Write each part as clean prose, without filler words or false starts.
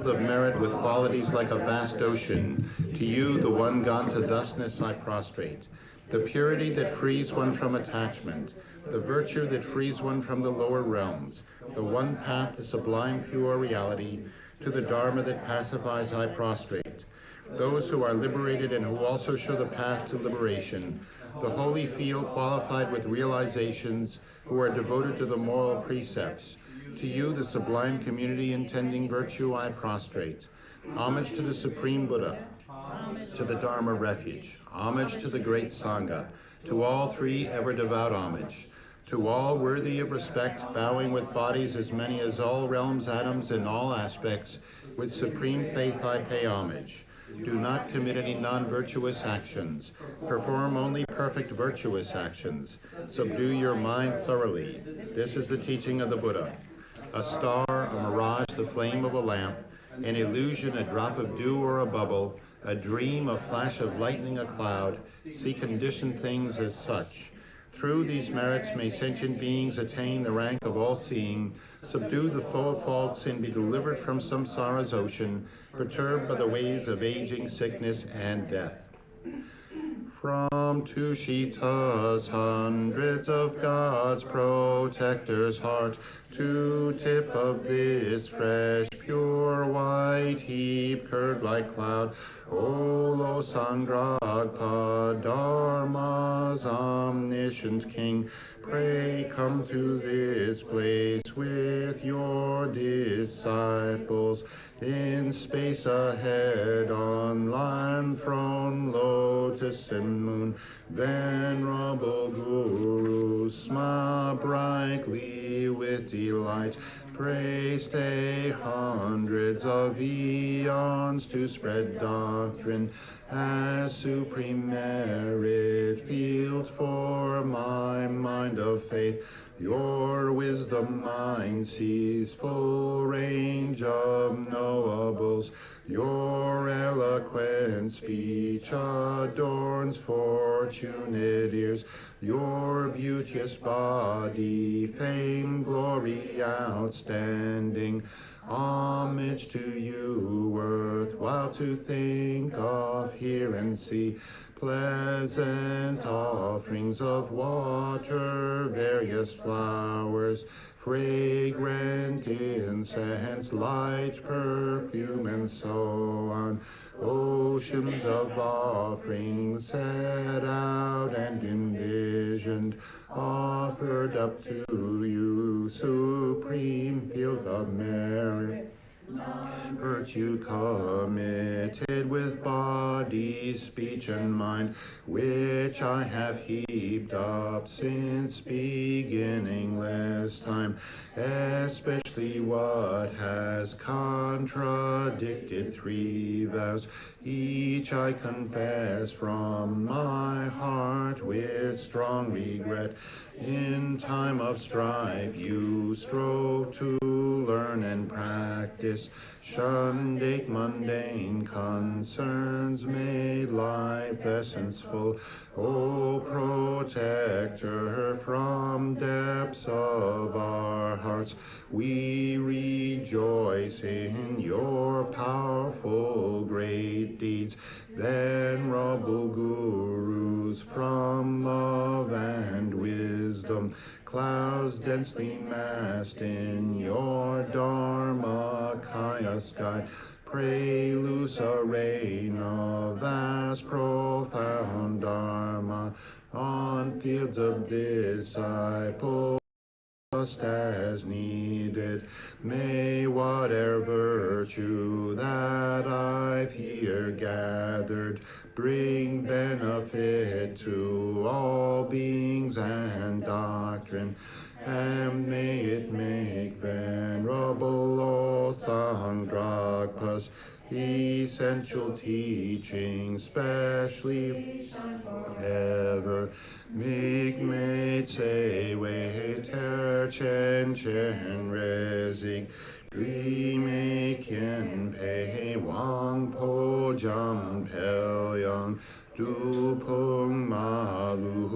filled of merit with qualities like a vast ocean. To you, the one gone to thusness, I prostrate. The purity that frees one from attachment, the virtue that frees one from the lower realms, the one path to sublime pure reality, to the Dharma that pacifies, I prostrate. Those who are liberated and who also show the path to liberation, the holy field qualified with realizations, who are devoted to the moral precepts. To you, the sublime community intending virtue, I prostrate. Homage to the Supreme Buddha, to the Dharma refuge, homage to the great Sangha, to all three ever devout homage, to all worthy of respect, bowing with bodies as many as all realms, atoms, in all aspects, with supreme faith I pay homage. Do not commit any non-virtuous actions. Perform only perfect virtuous actions. Subdue your mind thoroughly. This is the teaching of the Buddha. A star, a mirage, the flame of a lamp, an illusion, a drop of dew or a bubble, a dream, a flash of lightning, a cloud, see conditioned things as such. Through these merits may sentient beings attain the rank of all-seeing, subdue the foe of faults, and be delivered from samsara's ocean, perturbed by the waves of aging, sickness, and death. From Tushita's hundreds of God's protector's heart, to tip of this fresh, pure, white heap, curved like cloud, Olo Sangragpa, Dharma's omniscient king, pray come to this place with your disciples, in space ahead, on land, throne, lotus and moon, venerable Guru, smile brightly with delight, pray stay hundreds of eons to spread doctrine as supreme merit, fields for my mind of faith. Your wisdom mind sees full range of knowables. Your eloquent speech adorns fortunate ears. Your beauteous body, fame, glory, outstanding. Homage to you, worthwhile to think of, hear and see. Pleasant offerings of water, various flowers, fragrant incense, light perfume, and so on. Oceans of offerings set out and envisioned, offered up to you, supreme field of merit. Virtue committed with body, speech, and mind, which I have heaped up since beginningless time, especially what has contradicted three vows. Each I confess from my heart with strong regret. In time of strife you strove to learn and practice, shunned ache mundane concerns, made life essence full. O protector from depths of our hearts, we rejoice in your powerful great deeds. Venerable gurus from love and wisdom, clouds densely massed in your Dharmakaya sky, pray loose a rain of vast profound Dharma on fields of disciples just as needed. May whatever virtue that I've here gathered bring benefit to all beings and doctrine, and may it make venerable O Sangragpa's essential teaching specially ever make made say way ter chen chen resig dream kien pei wang po jam pel yang du pung ma lu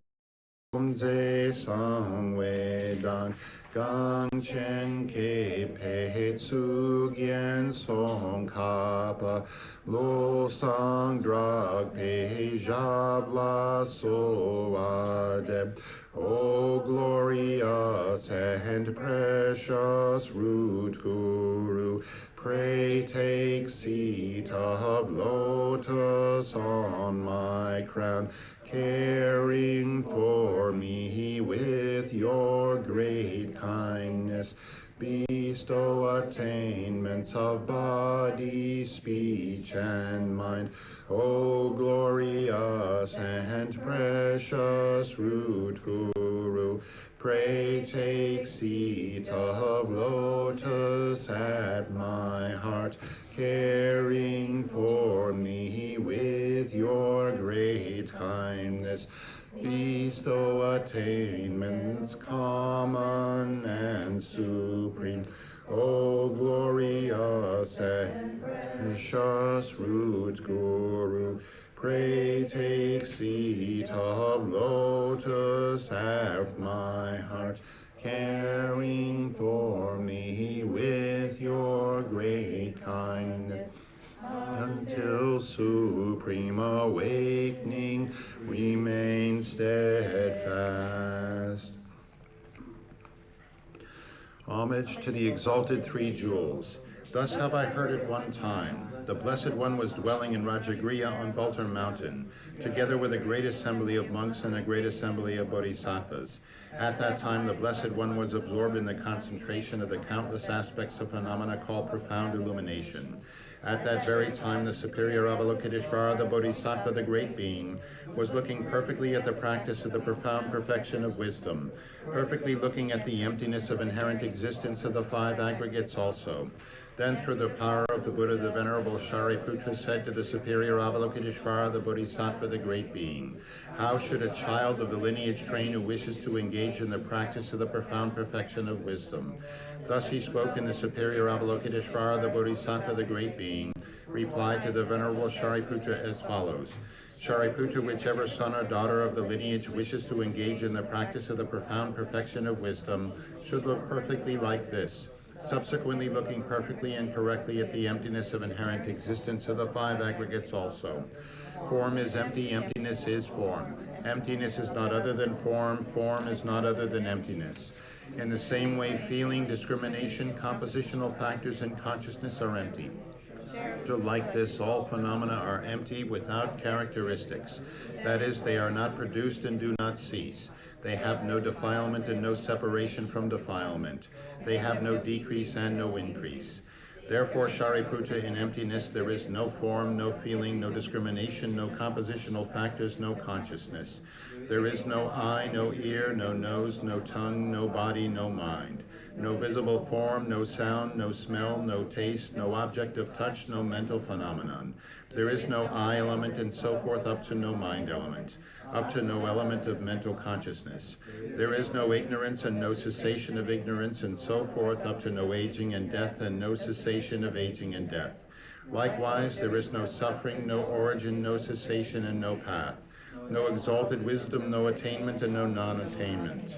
Ze Sang Wei Dan Gang Chen Ke Pei Tsu Gian Song Kappa Lo Sang Drag Pei Jab La So Adeb. O glorious and precious root Guru, pray take seat of lotus on my crown, caring for me with your great kindness. Bestow attainments of body, speech, and mind. O glorious and precious root Guru, pray take seat of lotus at my heart, caring for me with your great kindness. Bestow attainments common and supreme. O glorious and precious root Guru, pray take seat of lotus at my heart, caring for me with your great kindness. Until supreme awakening, remain steadfast. Homage to the exalted three jewels. Thus have I heard at one time. The Blessed One was dwelling in Rajagriha on Vulture Mountain, together with a great assembly of monks and a great assembly of bodhisattvas. At that time, the Blessed One was absorbed in the concentration of the countless aspects of phenomena called profound illumination. At that very time, the superior Avalokiteshvara, the Bodhisattva, the great being, was looking perfectly at the practice of the profound perfection of wisdom, perfectly looking at the emptiness of inherent existence of the five aggregates also. Then, through the power of the Buddha, the Venerable Shariputra said to the superior Avalokiteshvara, the Bodhisattva, the great being, how should a child of the lineage train who wishes to engage in the practice of the profound perfection of wisdom? Thus he spoke, and the superior Avalokiteshvara, the Bodhisattva, the great being, replied to the Venerable Shariputra as follows. Shariputra, whichever son or daughter of the lineage wishes to engage in the practice of the profound perfection of wisdom should look perfectly like this, subsequently looking perfectly and correctly at the emptiness of inherent existence of the five aggregates also. Form is empty, emptiness is form. Emptiness is not other than form, form is not other than emptiness. In the same way, feeling, discrimination, compositional factors, and consciousness are empty. So like this, all phenomena are empty without characteristics. That is, they are not produced and do not cease. They have no defilement and no separation from defilement. They have no decrease and no increase. Therefore, Shariputra, in emptiness there is no form, no feeling, no discrimination, no compositional factors, no consciousness. There is no eye, no ear, no nose, no tongue, no body, no mind. No visible form, no sound, no smell, no taste, no object of touch, no mental phenomenon. There is no I element and so forth up to no mind element, up to no element of mental consciousness. There is no ignorance and no cessation of ignorance and so forth up to no aging and death and no cessation of aging and death. Likewise, there is no suffering, no origin, no cessation, and no path. No exalted wisdom, no attainment, and no non-attainment.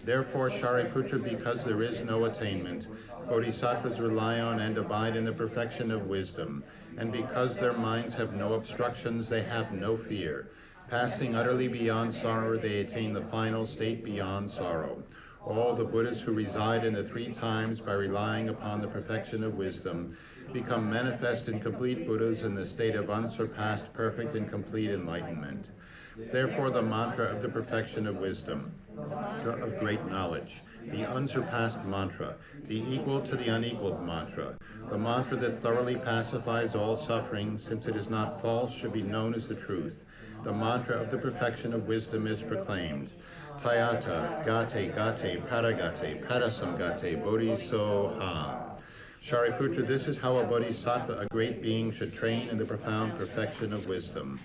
Therefore, Shariputra, because there is no attainment, bodhisattvas rely on and abide in the perfection of wisdom, and because their minds have no obstructions, they have no fear. Passing utterly beyond sorrow, they attain the final state beyond sorrow. All the Buddhas who reside in the three times by relying upon the perfection of wisdom become manifest and complete Buddhas in the state of unsurpassed, perfect, and complete enlightenment. Therefore, the mantra of the perfection of wisdom, of great knowledge, the unsurpassed mantra, the equal to the unequaled mantra, the mantra that thoroughly pacifies all suffering, since it is not false, should be known as the truth. The mantra of the perfection of wisdom is proclaimed. Tayata, gate, gate, paragate, parasamgate, bodhisoha. Shariputra, this is how a bodhisattva, a great being, should train in the profound perfection of wisdom.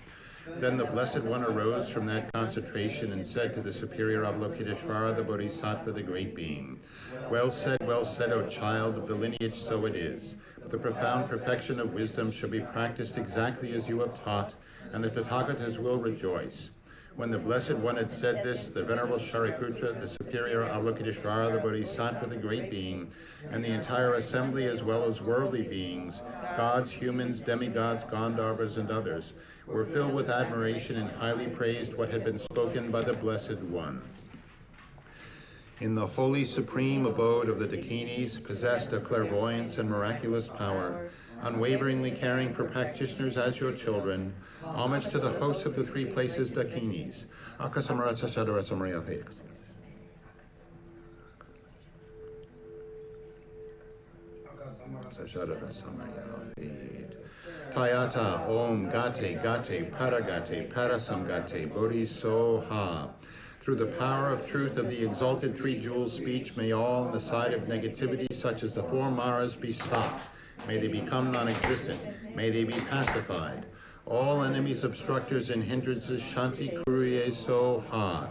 Then the Blessed One arose from that concentration and said to the superior Avalokiteshvara, the Bodhisattva, the great being, well said, O child of the lineage, so it is. The profound perfection of wisdom shall be practiced exactly as you have taught, and the Tathagatas will rejoice. When the Blessed One had said this, the Venerable Shariputra, the superior Avalokiteshvara, the Bodhisattva, the Great Being, and the entire assembly as well as worldly beings, gods, humans, demigods, Gandharvas, and others, were filled with admiration and highly praised what had been spoken by the Blessed One. In the holy supreme abode of the Dakinis, possessed of clairvoyance and miraculous power, unwaveringly caring for practitioners as your children, homage to the hosts of the three places Dakinis. Tayata Om Gate Gate Paragate Parasamgate Bodhisoha. Through the power of truth of the exalted three jewels speech, may all on the side of negativity, such as the four maras, be stopped. May they become non-existent. May they be pacified. All enemies, obstructors, and hindrances, Shanti Kuruye Soha.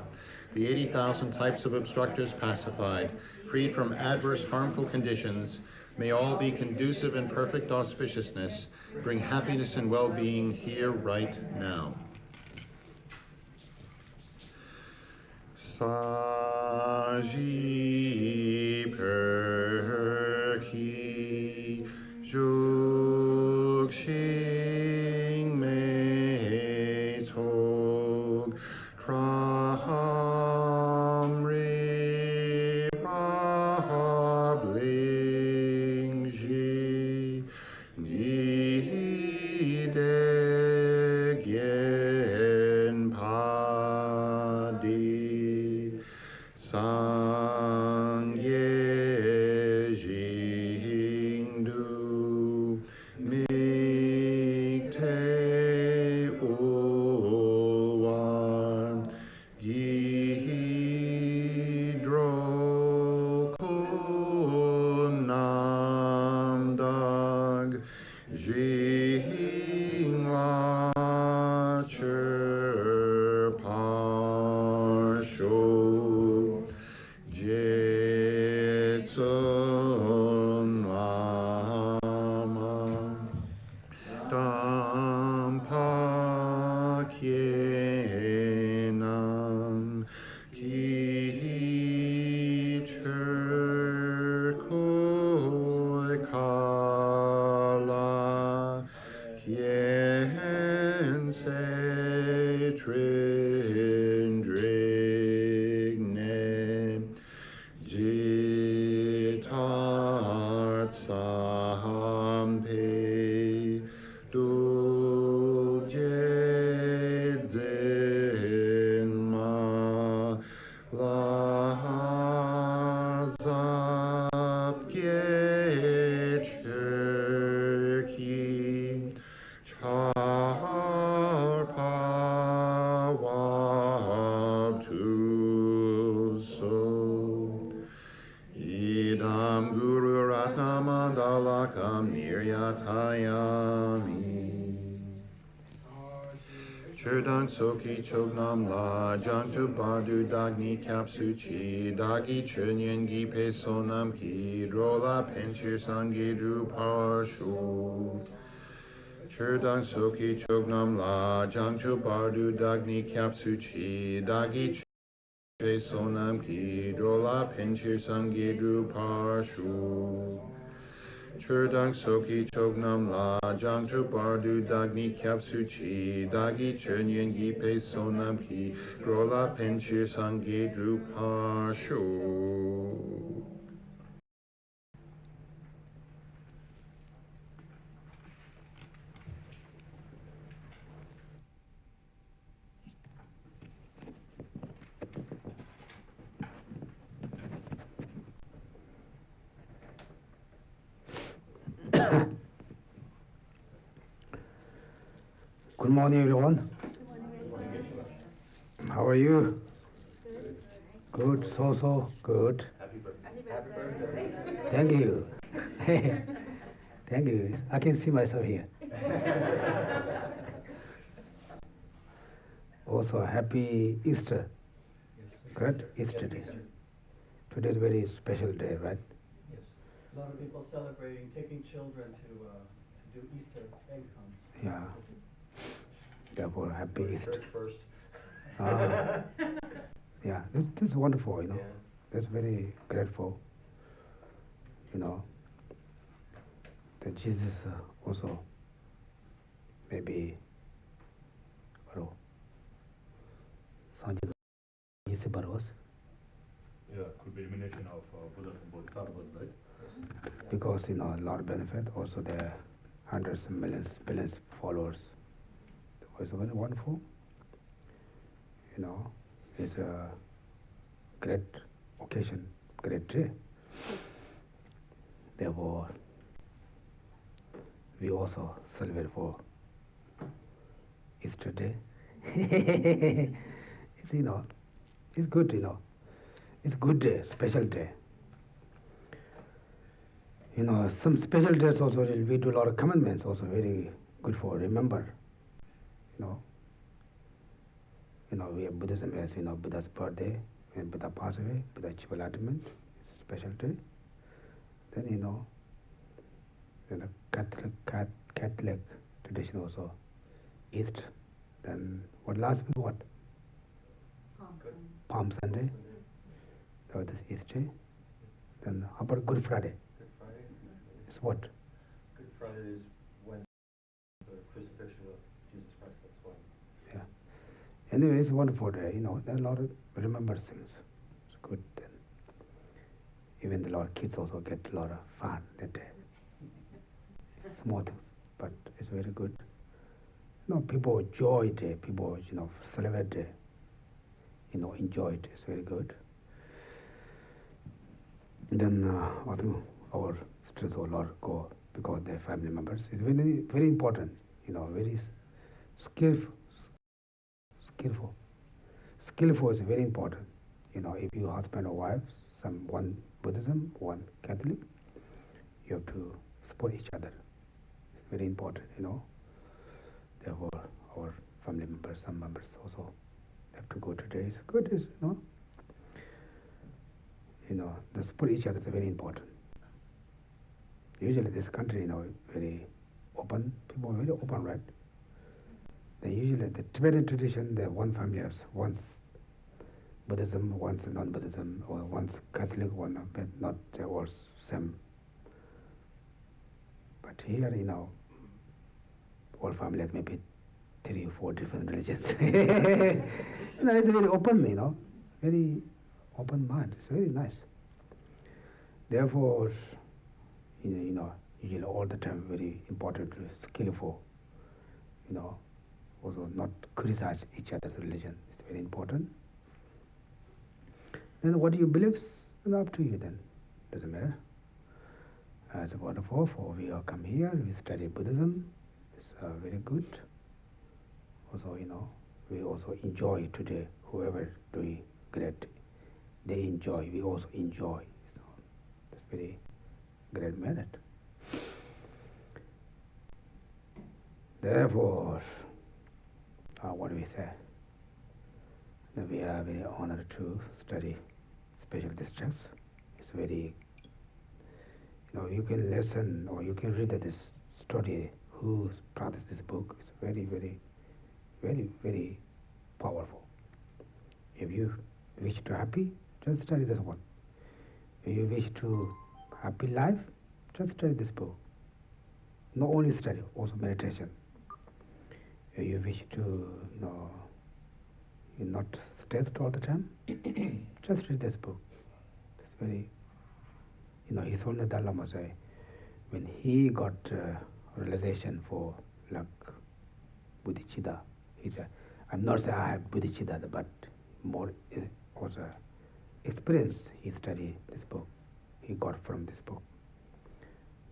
The 80,000 types of obstructors pacified, freed from adverse, harmful conditions. May all be conducive and perfect auspiciousness, bring happiness and well-being here, right now. Saji perki jukshing me tog pramri prabling ji nidegyen padi Sangye Jingdu Mikte Ulwar Gidro Kunamdag Jingla Parsho Jetsun Lama Dampa Kyenan Ki Cherkoi Kala Kyen Se Trindrigne Jitat Sampe Dubjedzin Ma Lazap Gecherki Char Pawab So Idam Guru Ratna Mandalakam Niryatayami Cherdang Soki Chognam La Jangtu Bardu Dagni Kapsuchi Dagi Chernyen Gipe Sonam Ki Drola Penchir Sangi Dru Parshu Cherdang Soki Chognam La Jangtu Bardu Dagni Kapsuchi Dagi Sonam Ki Drola Penchir Sangi Dru Parshu Cherdang Soki Chognam La Jangtu Bardu Dagni Kapsuchi Dagi Chernyen Gipe Sonam Ki Drola Penchir Sangi Dru Parshu. Good morning, everyone. How are you? Good, so good. Happy birthday. Thank you. Thank you. I can see myself here. Also, happy Easter. Good? Easter day. Today is a very special day, right? Yes. A lot of people celebrating, taking children to do Easter egg hunts. Yeah. Therefore, happy Easter. Church first. Ah, yeah, that's wonderful, you know. Yeah. That's very grateful, you know, that Jesus also maybe Santideva was Yeah, could be emanation of Buddhas and Bodhisattvas, right? because, you know, a lot of benefit. Also, there are hundreds of millions, billions followers. It was very wonderful. You know, it's a great occasion, great day. Therefore, we also celebrate for Easter Day. It's, you know, it's good, you know. It's a good day, special day. You know, some special days also, we do a lot of commandments also, very good for remember. You know, we have Buddhism as, you know, Buddha's birthday, when Buddha passed away, Buddha achieved enlightenment, it's a special day. Then, you know, the Catholic tradition also, Easter. Then what last week, what? Palm Sunday. So this Easter. Then how about Good Friday? Good Friday. It's what? Good Friday is when the crucifixion of Jesus Christ. That's why. Yeah. Anyway, it's a wonderful day. You know, there are a lot of remember things. It's good. Then even the lot of kids also get a lot of fun that day. Small things, but it's very good. You know, people enjoy day. People, you know, celebrate day. You know, enjoy it. It's very good. Then I think our students will not go because they're family members. It's very, very important. You know, very skillful. Skillful is very important. You know, if you husband or wife, one Buddhism, one Catholic, you have to support each other. It's very important, you know. Therefore, our family members, some members also have to go today. It's good, you know. You know, the support each other is very important. Usually this country, you know, very open, people are very open, right? They usually, the Tibetan tradition, the one family has once Buddhism, once non-Buddhism, or once Catholic, one not all same. But here, you know, all family has maybe 3 or 4 different religions. You know, it's very open, you know, very open mind. It's very nice. Therefore, you know, usually all the time very important, skillful, you know, also not criticize each other's religion. It's very important. Then what do you believe is up to you then. Doesn't matter. It's wonderful for we all come here, we study Buddhism. It's very good. Also, you know, we also enjoy today. Whoever doing great, they enjoy. We also enjoy. So that's very great merit. Therefore, what do we say? That we are very honored to study special districts. It's very, you know, you can listen or you can read this story who practiced this book. It's very, very, very, very powerful. If you wish to happy, just study this one. If you wish to happy life, just study this book. Not only study, also meditation. If you wish to, you know, you're not stressed all the time, just read this book. It's very, you know, His Holiness Dalai Lama say, when he got realization for like bodhicitta, he said, I'm not saying I have bodhicitta, but more also experience he studied this book. He got from this book.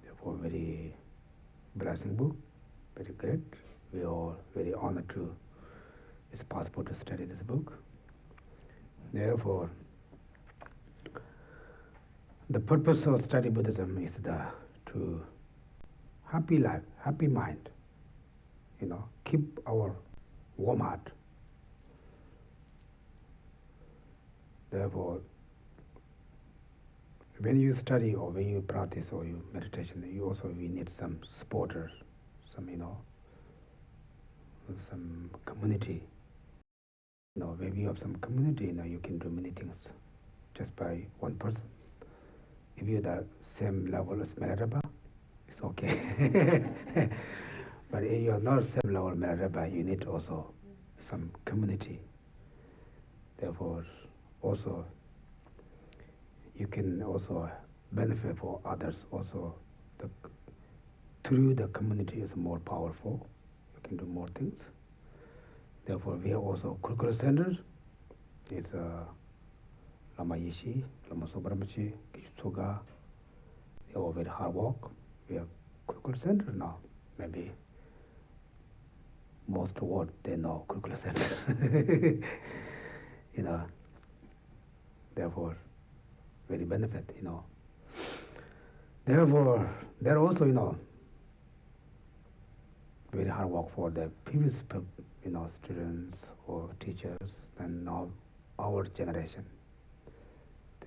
Therefore, very blessing book, very great. We are all very honored to, it's possible to study this book. Therefore, the purpose of study Buddhism is to happy life, happy mind. You know, keep our warm heart. Therefore, when you study or when you practice or you meditation, you also we need some supporters, some, you know, some community When you have some community, you can do many things just by one person. If you're the same level as Milarepa, it's okay. But if you're not same level as Milarepa, you need also some community. Therefore, also you can also benefit for others. Also, through the community is more powerful. You can do more things. Therefore, we have also Kurukulla Center. It's Lama Yishi, Lama Sobramachi, Kishutoga. They all very hard work. We have Kurukulla Center now. Maybe most world they know Kurukulla Center. Therefore, very benefit, Therefore, they're also, very hard work for the previous, students or teachers, and now our generation.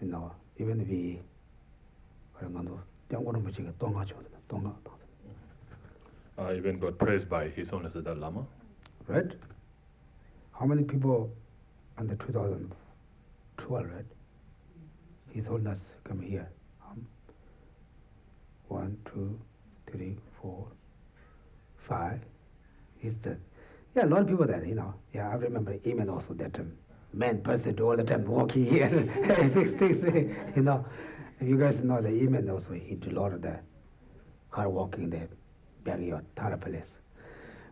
Even we, Even got praised by His Holiness the Dalai Lama. right? How many people under 2012, right? His Holiness come here. 1, 2, 3, 4, 5. He's the a lot of people there, Yeah, I remember Eamon also that man person all the time walking here, fix things, If you guys know the Eamon also, he did a lot of the hard walking there, backyard, Tara Palace.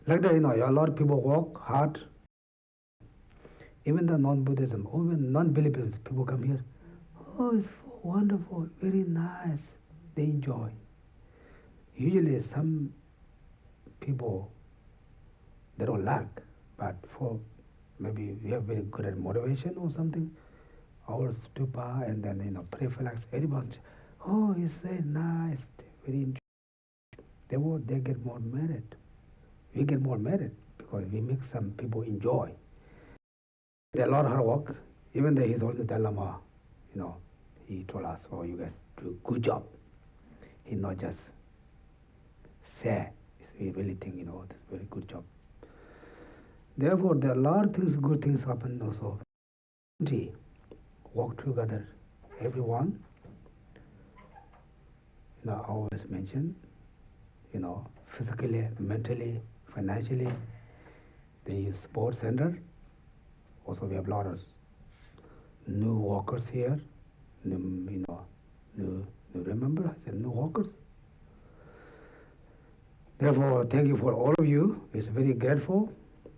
Like that, a lot of people walk hard. Even the non-Buddhism, even non-Philippines, people come here. Oh, it's wonderful, very nice. They enjoy. Usually some people, they don't like, but for maybe we have very good at motivation or something, our stupa and then, prophylax, everyone, oh, it's very nice, very enjoy. They get more merit. We get more merit because we make some people enjoy. There's a lot of hard work. Even though His Holiness Dalai Lama, he told us, oh, you guys do a good job. He not just say, we really think, it's a very good job. Therefore, there are a lot of things, good things happen also. Work together, everyone. I always mention, physically, mentally, financially. They use sports center. Also, we have a lot of new workers here. New remember, I said new workers. Therefore, thank you for all of you. It's very grateful.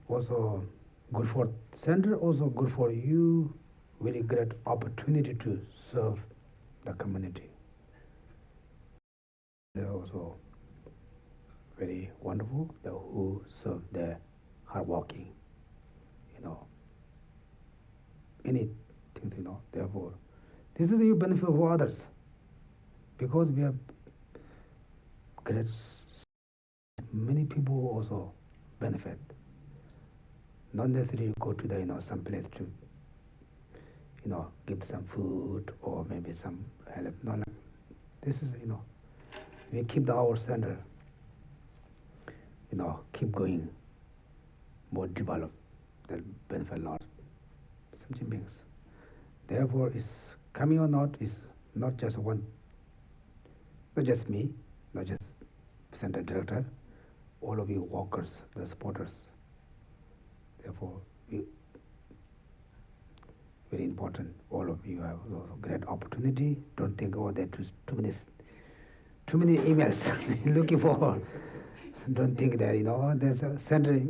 Also good for center, also good for you. Very great opportunity to serve the community. They're also very wonderful, who serve the hardworking, anything, Therefore, this is the benefit for others, because we have great, many people also benefit. Not necessarily go to the, some place to, give some food or maybe some help. No, like, this is, we keep our center, keep going, more developed, that benefit a lot of sentient beings. Therefore, is coming or not is not just one, not just me, not just center director, all of you workers, the supporters. Therefore, very important. All of you have a great opportunity. Don't think, oh, there are too many emails looking for. Don't think that, there's a center.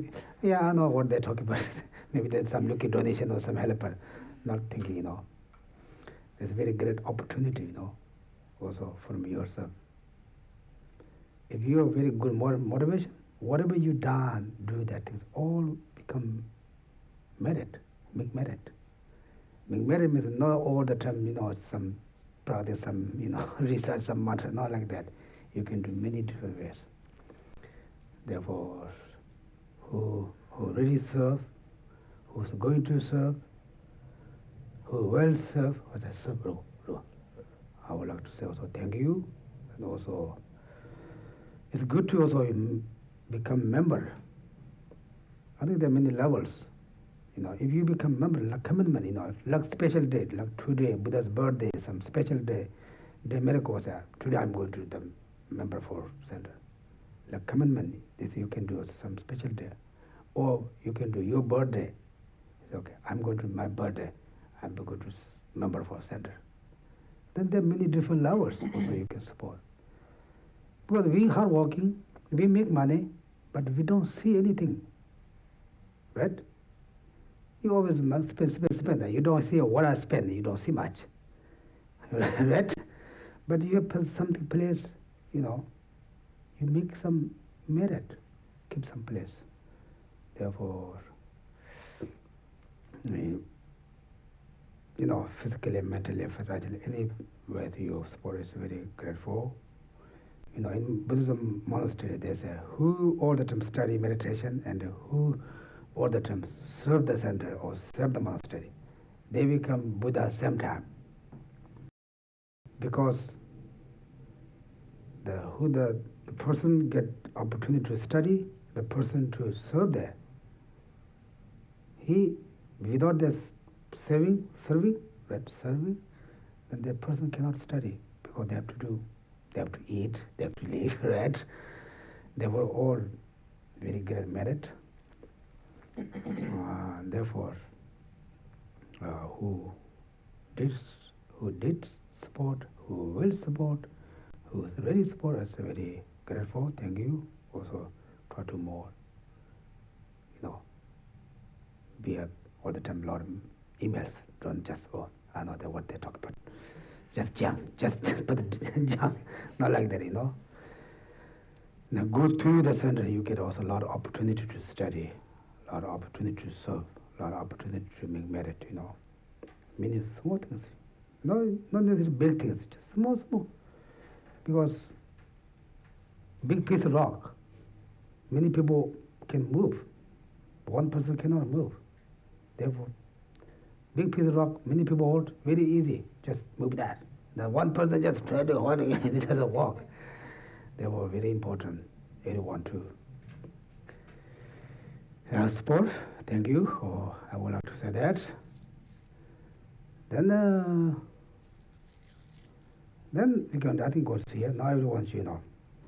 Yeah, I know what they're talking about. Maybe there's some looking donation or some helper. Not thinking, there's a very great opportunity, also from yourself. If you have very good motivation, whatever you done, do that things all become merit, make merit. Make merit means not all the time, some practice, some, research, some matter, not like that. You can do many different ways. Therefore, who really serve, who's going to serve, who will serve, as I serve, I would like to say also thank you, and also it's good to also become member. I think there are many levels, if you become member, like commitment, like special day, like today, Buddha's birthday, some special day, the miracle was today I'm going to the member for center. Like commitment, this you can do some special day. Or you can do your birthday. It's okay, I'm going to my birthday, I'm going to member for center. Then there are many different levels also you can support. Because we are working, we make money, but we don't see anything, right? You always spend. You don't see what I spend, you don't see much, right? But you have something place, you make some merit, keep some place. Therefore, physically, mentally, physically, any way you support is very grateful. In Buddhism monastery, they say who all the time study meditation and who all the time serve the center or serve the monastery, they become Buddha same time. Because the person get opportunity to study, the person to serve there. He without this serving, then the person cannot study because they have to eat, they have to live, right? They were all very great merit. Therefore, who did support, who will support, who is ready to support, is very grateful. Thank you. Also, try to more, we have all the time a lot of emails. Don't just, I know what they talk about. Just put it junk, not like that, Now go to the center, you get also a lot of opportunity to study, a lot of opportunity to serve, a lot of opportunity to make merit, Many small things. Not necessarily big things, just small. Because big piece of rock, many people can move. One person cannot move. Therefore, big piece of rock, many people hold, very easy, just move that. The one person just try to hold it, it doesn't work. Therefore, very important, everyone to support. Thank you, or I would like to say that. Then we can, I think, goes here. Now everyone,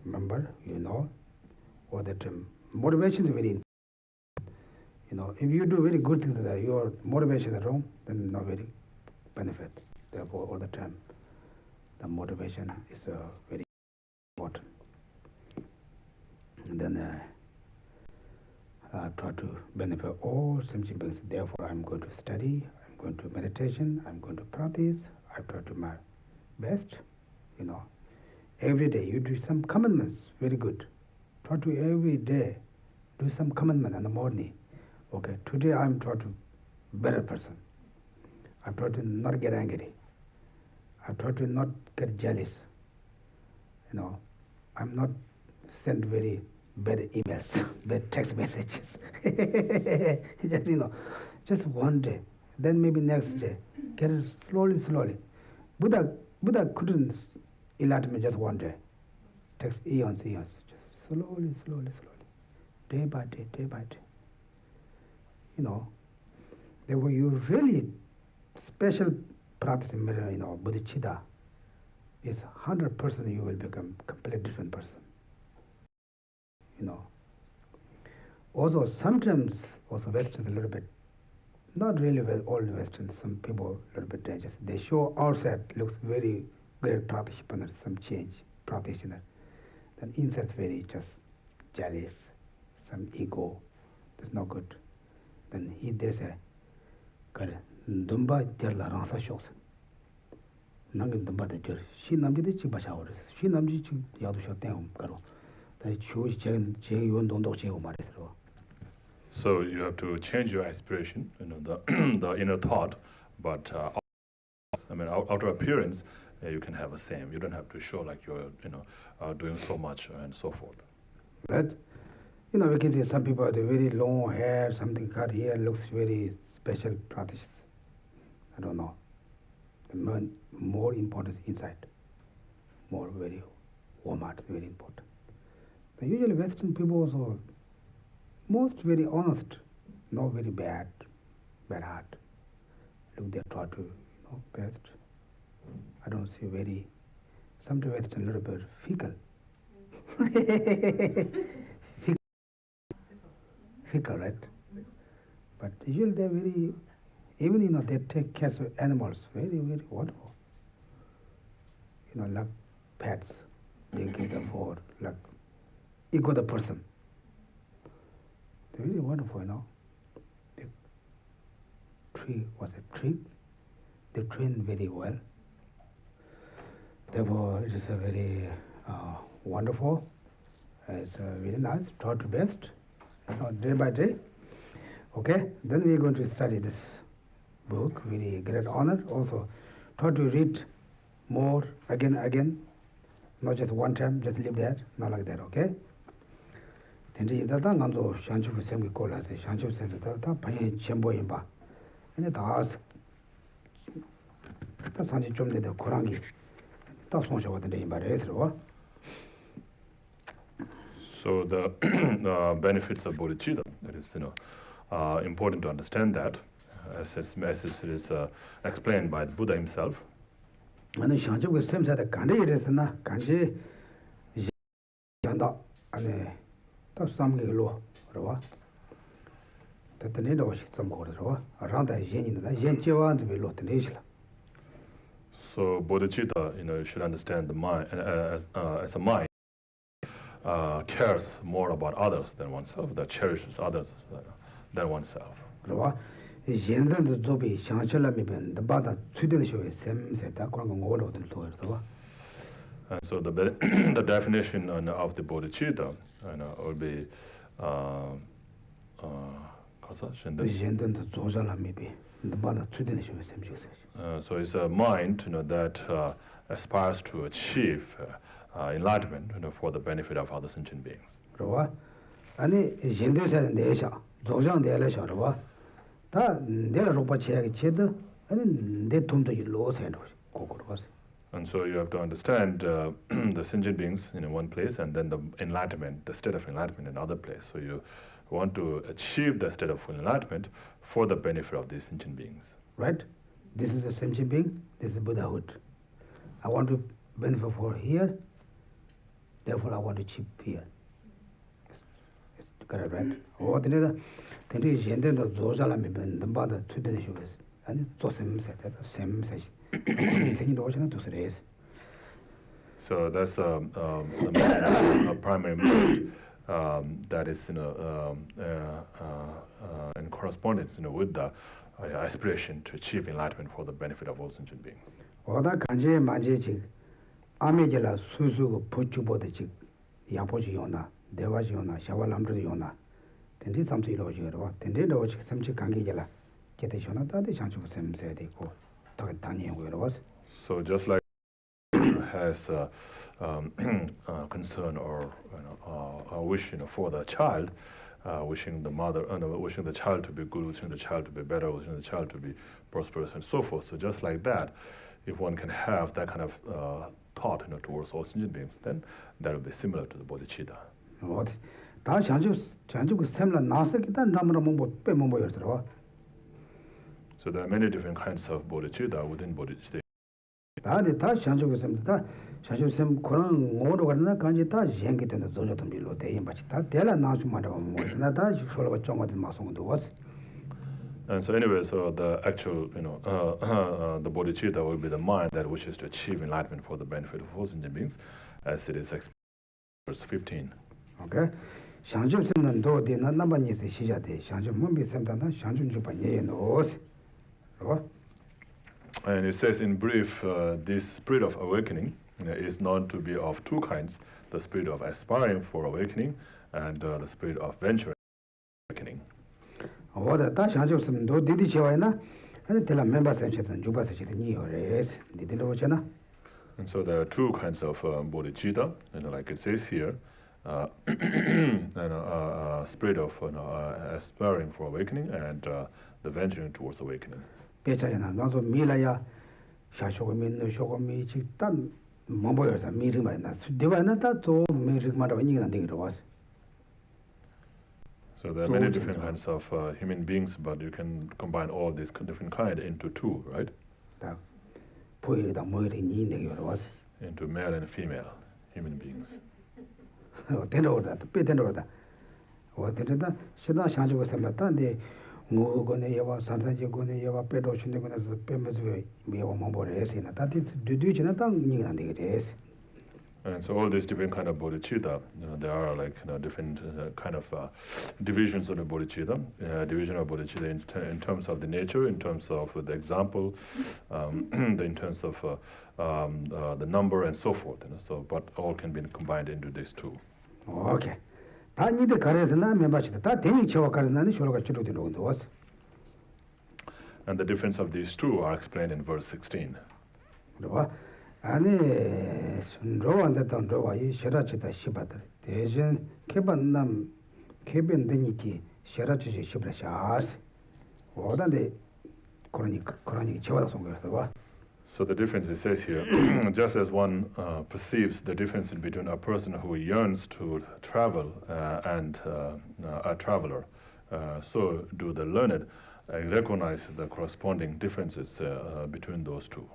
remember, all that motivation is very important. If you do very good things, your motivation is wrong, then not very benefit. Therefore, all the time, the motivation is very important. And then try to benefit all sentient beings. Therefore, I'm going to study, I'm going to meditation, I'm going to practice, I try to my best, Every day you do some commitments, very good. Try to every day do some commitment in the morning. Okay, today I'm trying to better person. I try to not get angry. I try to not get jealous. I'm not send very bad emails, bad text messages. Just one day, then maybe next day. Get it slowly. Buddha couldn't enlighten me just one day. Takes eons. Just slowly. Day by day. Therefore you really special practice in bodhicitta is 100% you will become completely different person. Also sometimes Westerns a little bit, not really all Westerns, some people a little bit dangerous. They show outside looks very great practitioner, some change practitioner. Then inside very just jealous, some ego. That's not good. Then they say, Dumba derla rangsa shoks. Nangin dumba de jor. She namji de chik basha ores. She namji chik yadu shok ten karo. Then choose chegen yon dondo chego maris. So you have to change your aspiration, the the inner thought, but outer appearance, you can have the same. You don't have to show like you're doing so much and so forth. Right? We can see some people have very long hair, something cut here, looks very special practice. I don't know. The more important is inside. More very warm heart, very important. But usually Western people also, most very honest, not very bad, very hard. Look, they try to, best. I don't see very, sometimes it's a little bit fickle. Fickle, right? But usually they're very, even, they take care of animals, very, very wonderful. Like pets, they give them for, like, equal the person. They're really wonderful, The tree was a tree. They train very well. Therefore, it is a very wonderful. It's very nice. Try to best, day by day. Okay, then we're going to study this book. Really great honor. Also, try to read more again, not just one time. Just leave that, not like that. Okay. Then the ganzo shanchu semgi kola the shanchu sem da payin chenbo yinba. And the ask the sanji chomde the korangi. That's what I want. So the benefits of bodhicitta, that is, important to understand that, as it is explained by the Buddha himself. And the shanchu was same side the kandi is na kanji yanda and that's something low, that the needle was some quarter around the yen in the yen jiwan to be low the nation. So bodhicitta, you should understand the mind as a mind cares more about others than oneself, that cherishes others than oneself. And so the definition of the bodhicitta would be so it's a mind that aspires to achieve enlightenment for the benefit of other sentient beings. And so you have to understand the sentient beings in one place and then the enlightenment, the state of enlightenment in another place. So you want to achieve the state of full enlightenment for the benefit of these sentient beings. Right? This is the sentient being, this is Buddhahood. I want to benefit for here, therefore I want to achieve here. It's correct, right? What the other thing is, the Zozalami Ben, the Bada to the Shuvas, and it's the same set, the same session. So that's the primary mode that is in correspondence with the aspiration to achieve enlightenment for the benefit of all sentient beings. Oda kanje manje chik amejela susu puchu boda chik yapoji yona dewa yona shawa lamdru yona tendi samsi lo jiro tendi lo chik samchi kangi jela kete shona ta de chanchu sem se de ko ta tani ngwe. So just like has concern or a wish for the child, wishing the mother, wishing the child to be good, wishing the child to be better, wishing the child to be prosperous, and so forth. So just like that, if one can have that kind of thought towards all sentient beings, then that will be similar to the bodhicitta. So there are many different kinds of bodhicitta within bodhicitta. And so anyway, so the actual, the bodhicitta will be the mind that wishes to achieve enlightenment for the benefit of all sentient beings, as it is explained in verse 15. Okay. And it says in brief, this spirit of awakening is known to be of two kinds: the spirit of aspiring for awakening and the spirit of venturing awakening. And so there are two kinds of bodhicitta, like it says here, spirit of aspiring for awakening and the venturing towards awakening. So there are many different kinds of human beings, but you can combine all these different kinds into two, right? Into male and female human beings. And so all these different kind of bodhicitta, there are like different kind of divisions of the bodhicitta. Division of bodhicitta in terms of the nature, in terms of the example, in terms of the number and so forth. So, but all can be combined into these two. Okay. And the difference of these two are explained in verse 16. 아니 로안데던 로와이 셔라치다 시바들 대전 개반남 개변되니티 셔라치시 시브라샤스 오단데 그러니 저와다 송거서 봐. So the difference it says here, just as one perceives the difference between a person who yearns to travel and a traveler, so do the learned recognize the corresponding differences between those two.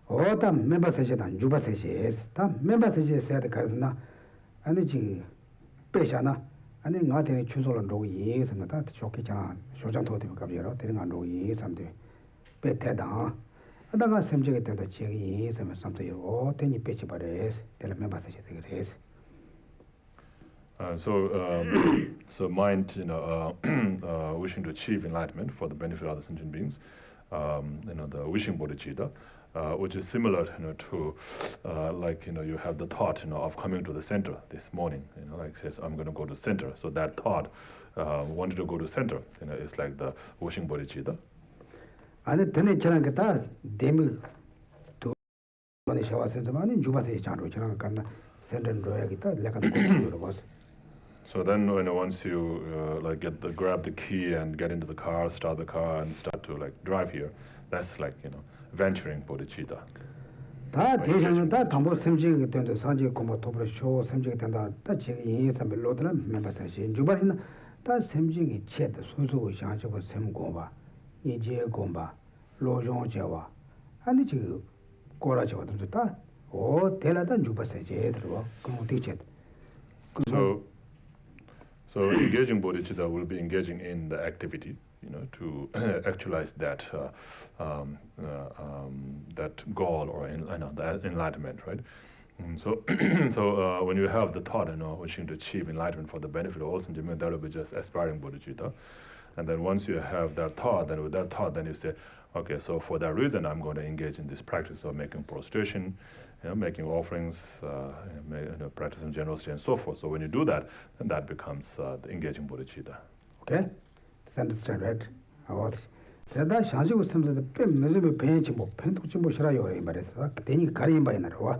오다 멤버세시단 주바세시스 다 멤버세시스에 가르나 아니지 빼샤나 아니 나한테 추소를 놓고 이해했습니다. 좋게잖아. 쇼장토도 갑자기로 되는 안 놓고 이해했는데 빼대다. 아다가 semjege 때도 지역이 이해했으면 삼도요. 오 되니 빼지 버려스. 될 멤버세시스 그래스. So mind, wishing to achieve enlightenment for the benefit of other sentient beings, the wishing bodhicitta, which is similar, to like you have the thought, of coming to the center this morning. Like says, I'm going to go to center. So that thought, wanted to go to center, is like the wishing bodhicitta. 아니 드네 저런 게다 데미 도 번에 샤와선도 많이 주바세 장로 저런 간다 센터는 줘야겠다 내가 고치로 봐서. So then, once you grab the key and get into the car, start the car, and start to drive here, that's venturing bodhicitta. 다 대상은 다 담보 semjege 된다 산지 공부 도브로 쇼 semjege 된다 다 지금 이해삼을 로드라 멤버사시 주바리나 다 semjege 체다 소소고 샤저고 sem고바 이제 공바 로종제와 아니 지금 고라지거든요 다오 텔라다 주바세제 들어 그럼 되겠지. So engaging bodhicitta will be engaging in the activity, to actualize that that goal or that enlightenment, right? So when you have the thought, wishing to achieve enlightenment for the benefit of all sentient beings, that will be just aspiring bodhicitta. And then once you have that thought, then with that thought, then you say, okay, so for that reason, I'm going to engage in this practice of making prostration, making offerings, practicing generosity and so forth. So when you do that, then that becomes the engaging bodhicitta. Okay, understand, right? 대다 샤지고 섬서도 배 메르베 배치 뭐 펜도 좀 보시라요 이 말에서 대니 가리인 바에 나와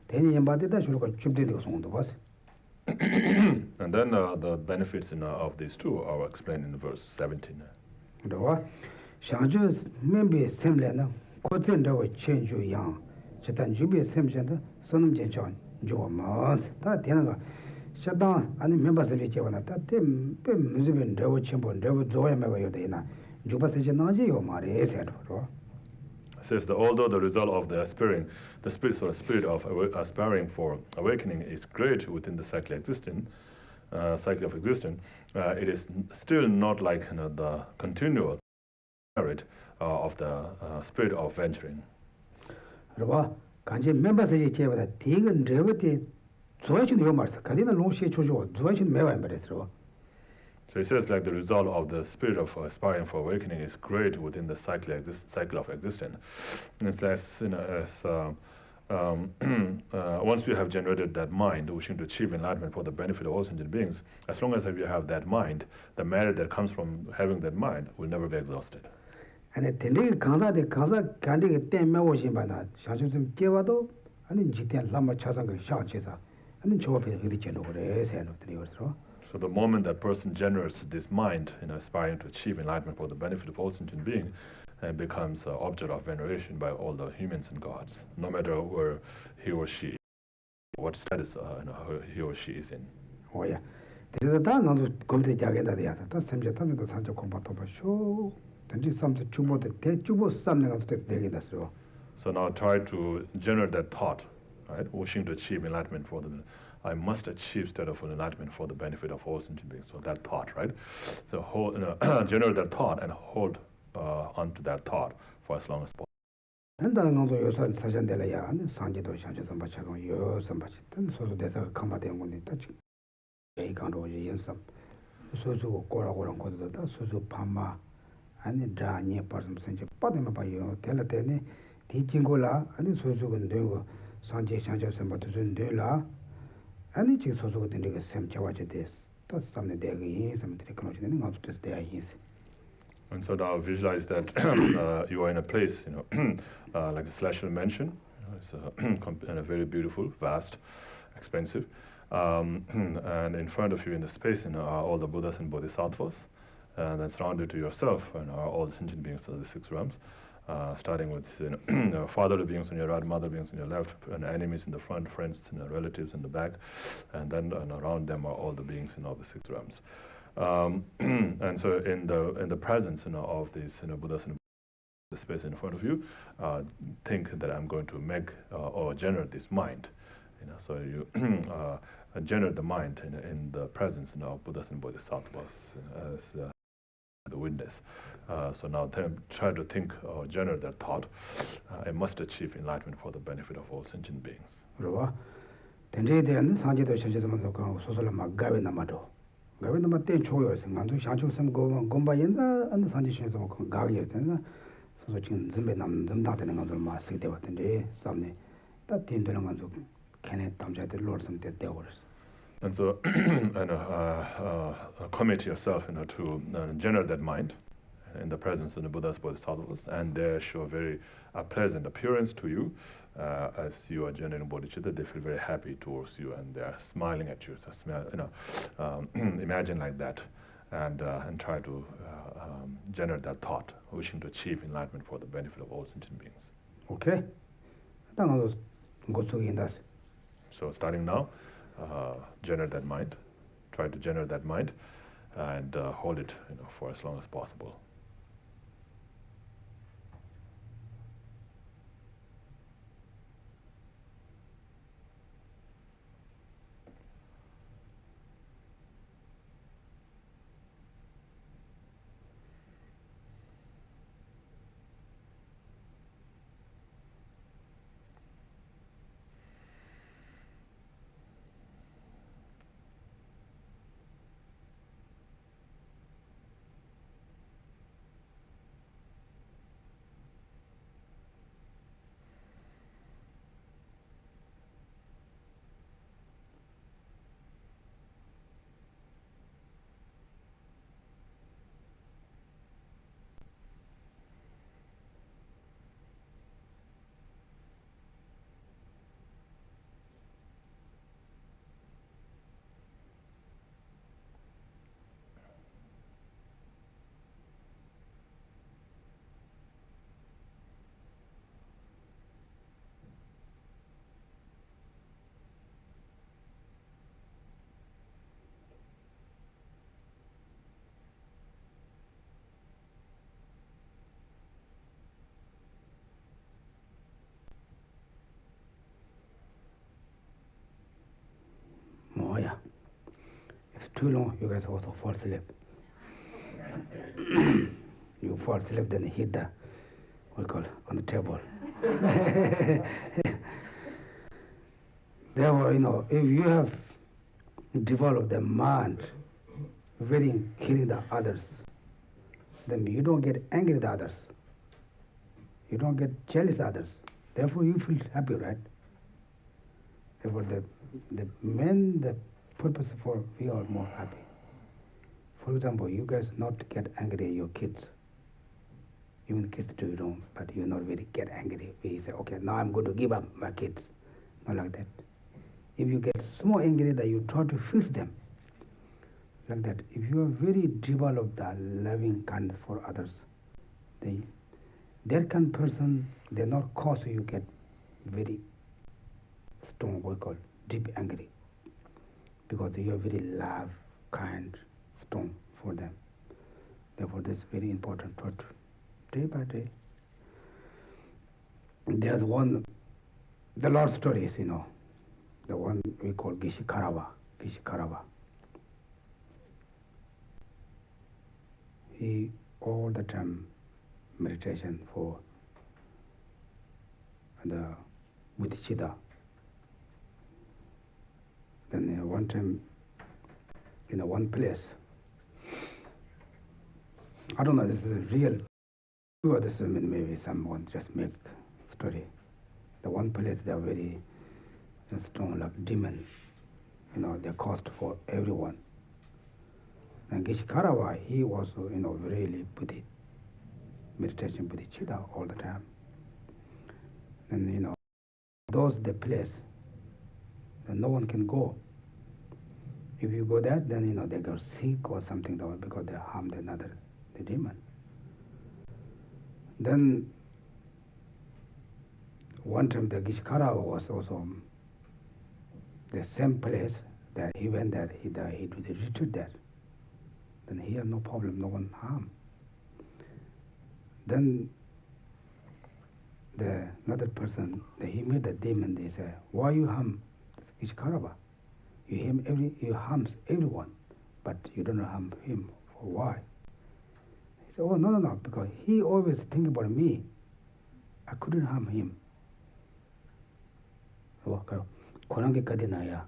대니 연바데다 주로가 줍되는 송도 봤어. And then the benefits of these two are explained in verse 17. 그러와 샤주 멤비 셈레나 고전다고 천주 양 제단 주비 셈전다 손음 제전 조마스 다 되는 거 샤당 아니 멤버들이 제거나 다때 무즈빈 레고 첨본 레고 조야 매봐요 되나 주바세지 나지 요 말에 세로 says that although the result of the spirit of aspiring for awakening is great within the cycle of existence, it is still not like the continual merit of the spirit of venturing. 그러봐 간지 멤버들이 제보다 대근 레버티 조야신 요 말서 가디나 롱시에 조조 조야신 매와 말에서 So he says like the result of the spirit of aspiring for awakening is great within the cycle of existence. And it's less, once you have generated that mind, wishing to achieve enlightenment for the benefit of all sentient beings, as long as you have that mind, the merit that comes from having that mind will never be exhausted. 아니 텐데 강사 간디게 때문에 오신 바나 샤좀 제와도 아니 지대 라마 차상 그 샤체자 아니 저업에 어디 전도 그래 세노들이 그래서. So the moment that person generates this mind, aspiring to achieve enlightenment for the benefit of all sentient beings, becomes an object of veneration by all the humans and gods, no matter where he or she, what status he or she is in. 오야 대다 나도 검대 자게다 돼야 다 semje tam에도 산적 공부도 봐쇼 단지 삼세 주보대 대주보 삼내가 또 되게 됐어. So now try to generate that thought, right? Wishing to achieve enlightenment for the, I must achieve state of enlightenment for the benefit of all sentient beings. So that thought, right? So hold, generate that thought and hold onto that thought for as long as possible. 한다는 것도 요선 사전들이야. 아니 상지도 상주선 받쳐도 요선 받쳤던 소소대사 강마된 건데 딱 이 강도 연습 소소 꼬라고랑 것도 다 소소 밤마 아니 다니 빠름 선지 빠데만 봐요. 될 때네 디징고라 아니 소소근 되고 상제 상주선 받도 되라 아니 지 소소가 된게 샘자와제 됐어. 또 삼네 대기 삼들이 그러지는 것도 돼야 있어. And so now visualize that you are in a place, like the celestial mansion. It's a very beautiful, vast, expensive. And in front of you in the space are all the Buddhas and Bodhisattvas. And then surrounded to yourself are all the sentient beings of the six realms. Starting with fatherly beings on your right, mother beings on your left, and enemies in the front, friends and relatives in the back. And then around them are all the beings in all the six realms. And so in the presence of these Buddhas and the space in front of you, think that I'm going to make or generate this mind. So you generate the mind in the presence of Buddhas and Bodhisattvas as the witness. So now try to think or generate that thought. I must achieve enlightenment for the benefit of all sentient beings. 그러와 된제에 대한 상지도 현재도 소설을 막 가वे 남아도 가वे 남아 때 초요 생각도 샤초섬 공바 연자 안 상지에서 그 가게 되나 소소 지금 준비 남다 되는 것들 막 쓰게 되었던데 삼네 딱 된되는 것도 걔네 담자들 로르섬 때 되어버렸어. And so commit yourself to generate that mind in the presence of the Buddhas, Bodhisattvas, and they show a very pleasant appearance to you as you are generating bodhicitta. They feel very happy towards you and they are smiling at you. So imagine like that and try to generate that thought, wishing to achieve enlightenment for the benefit of all sentient beings. Okay? 당어도 고속인다. So starting now, generate that mind. Try to generate that mind and hold it for as long as possible. 뭐야? If too long, you guys also fall asleep. You fall asleep, then hit the, what we call, on the table. Therefore, if you have developed the mind, very killing the others, then you don't get angry at others. You don't get jealous at others. Therefore, you feel happy, right? Therefore, the purpose for we are more happy. For example, you guys not get angry at your kids. Even kids do, you don't, but you not really get angry. We say, okay, now I'm going to give up my kids. Not like that. If you get so angry that you try to fix them, like that, if you are very developed that loving kindness for others, that kind of person, they not cause you get very strong, what we call deep angry, because you are very love kind stone for them. Therefore, this is very important thought, day by day. There's one, the Lord stories, the one we call Geshe. He all the time meditation for the Bodhisattva. Then one time, in one place, I don't know, this is real, or this is maybe someone just make story. The one place they are very strong, like demon, they cost for everyone. And Geshe, he was, really meditation Bodhisattva all the time. And, those the place that no one can go. If you go there, then, they get sick or something because they harmed another, the demon. Then, one time the Geshe was also the same place that he went there, he did the retreat there. Then he had no problem, no one harm. Then another person, he met the demon, they say, why you harm Geshe? You harm everyone, but you don't harm him. For why? He said, oh, no, because he always think about me. I couldn't harm him. Korangi kadinaya,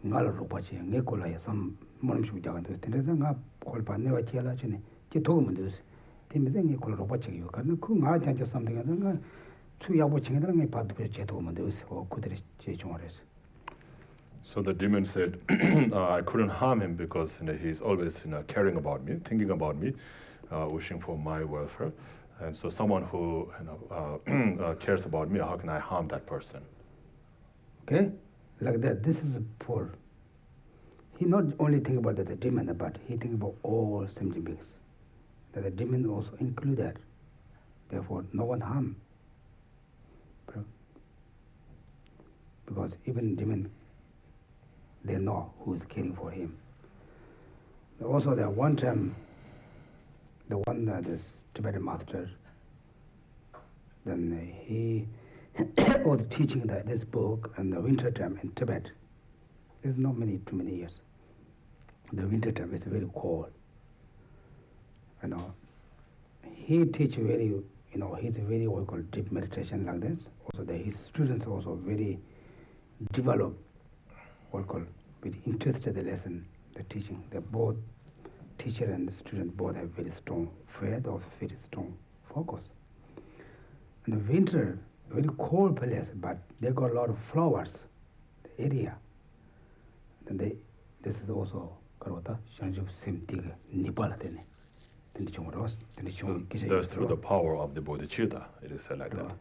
ngala rupachi, ngekolaya, some monamshu jagantos, tenga kolpa never chela chine, chitogumundus, Timothy Kola rupachi, you can cook something, and 2 years watching it, and a part of Chetomundus or Kudris Chechores. So the demon said, I couldn't harm him because he's always caring about me, thinking about me, wishing for my welfare. And so someone who cares about me, how can I harm that person? Okay, like that. This is poor. He not only think about the demon, but he think about all sentient beings. That the demon also include that. Therefore, no one harm. Because even demon, they know who is caring for him. Also, there one time, this Tibetan master, then he was teaching this book in the winter time in Tibet. It's not too many years. The winter time is very cold. He teach very, he's very what we call deep meditation like this. Also, his students also very developed, what we call very interested in the lesson, the teaching. They both teacher and the student both have very strong faith or very strong focus. In the winter, very cold place, but they got a lot of flowers, the area. And this is also Karota, Shanju Simtiga, Nepal. That's through the power of the Bodhisattva, it is said like that.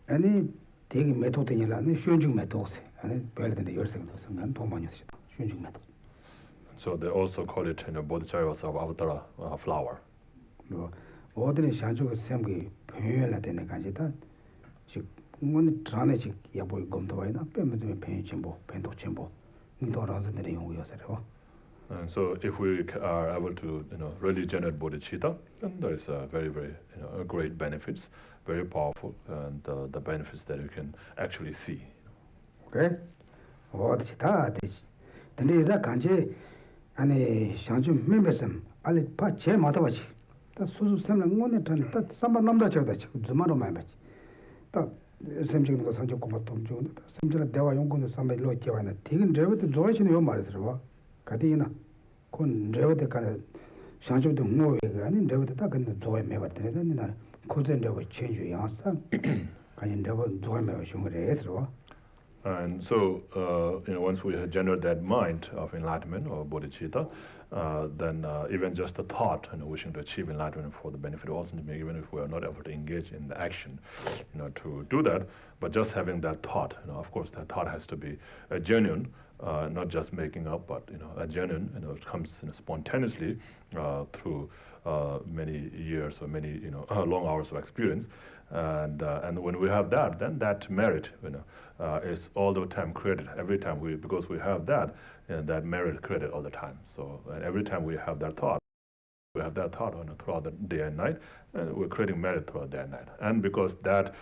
And they take method in Yala, Shunjung methods, and it's better than the years ago, and Tomanis, Shunjung method. So they also call it Bodhisattva of Avatara flower. Ordinary Shanju Semgi, Pula than the Kanjita. She one tranich Yaboy Gomtoina, Pemmy Pen Chimbo, Pento Chimbo, Nidoras and the young yourself. And so if we are able to really generate bodhicitta, then there is a very, very great benefits, very powerful, and the benefits that you can actually see. Okay? Bodhicitta, then is that Kanje and a Shanju members, Ali Pache Matavachi. That's Susu Sam one turn that some number church, Zumaro members. That something was Sanjo Komatom June, some Deva Yongo, somebody like you and taking driver to Joyce in your mother. Kadina, con driver the kind of Sancho to move and driver the duck and the joy never and couldn't ever change your answer. Can you never join my sugar? And so, once we generate that mind of enlightenment or bodhicitta, then even just the thought, wishing to achieve enlightenment for the benefit of all sentient beings, even if we are not able to engage in the action, to do that, but just having that thought, of course, that thought has to be genuine, not just making up, but a genuine. It comes spontaneously through many years or many long hours of experience, and when we have that, then that merit is all the time created every time because we have that, and that merit created all the time. So every time we have that thought. We have that thought throughout the day and night, and we're creating merit throughout day and night. And because that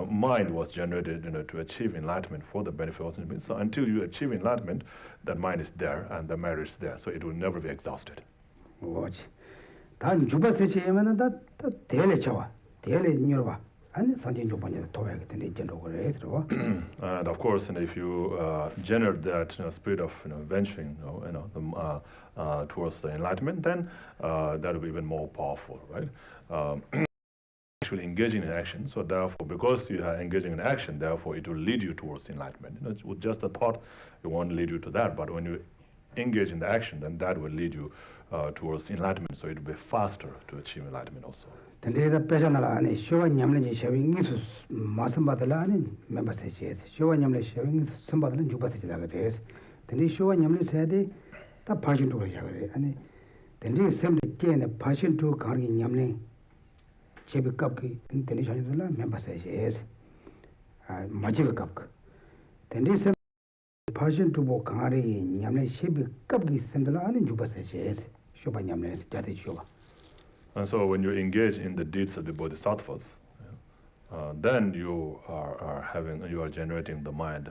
mind was generated to achieve enlightenment for the benefit of all beings, so until you achieve enlightenment, that mind is there and the merit is there, so it will never be exhausted. 단 주바세치에면은 다 대래 쳐와 대래 녀봐 아니 선진 주번에 도와야 되는데 이제로 그래 들어. And of course, if you generate that spirit of venturing, towards the enlightenment, then that will be even more powerful, right? Actually engaging in action. So therefore, because you are engaging in action, therefore it will lead you towards enlightenment. With just a thought, it won't lead you to that. But when you engage in the action, then that will lead you towards enlightenment. So it will be faster to achieve enlightenment also. 근데다 빼잖아 아니 쇼와 냠는지 셔윙이스 마선받을라 아니 멤버세치 쇼와 냠는 셔윙 선받을은 주바세치다 그래. 근데 쇼와 냠는 세대 다 파신도 그래 그래. 아니 근데 샘데 깨네 파신도 가기 냠는 제비값이 근데 전에들라 멤버세치 아 마지막값. 근데 샘 파신도 뭐 가리 냠는 제비값이 샘들라 아니 주바세치 쇼바 냠는 자세 쇼바. And so when you engage in the deeds of the Bodhisattvas, then you are generating the mind,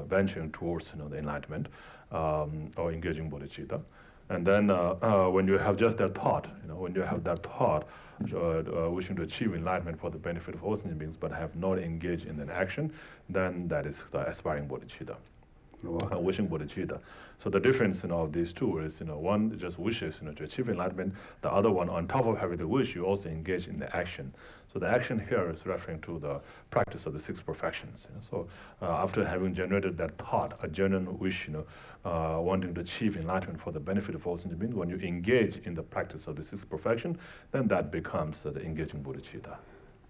venturing towards the enlightenment, or engaging bodhicitta. And then when you have just that thought, when you have that thought, wishing to achieve enlightenment for the benefit of all sentient beings, but have not engaged in an action, then that is the aspiring bodhicitta. Wishing bodhicitta. So the difference of these two is, one just wishes to achieve enlightenment. The other one, on top of having the wish, you also engage in the action. So the action here is referring to the practice of the six perfections. So after having generated that thought, a genuine wish, wanting to achieve enlightenment for the benefit of all sentient beings, when you engage in the practice of the six perfection, then that becomes the engaging bodhicitta.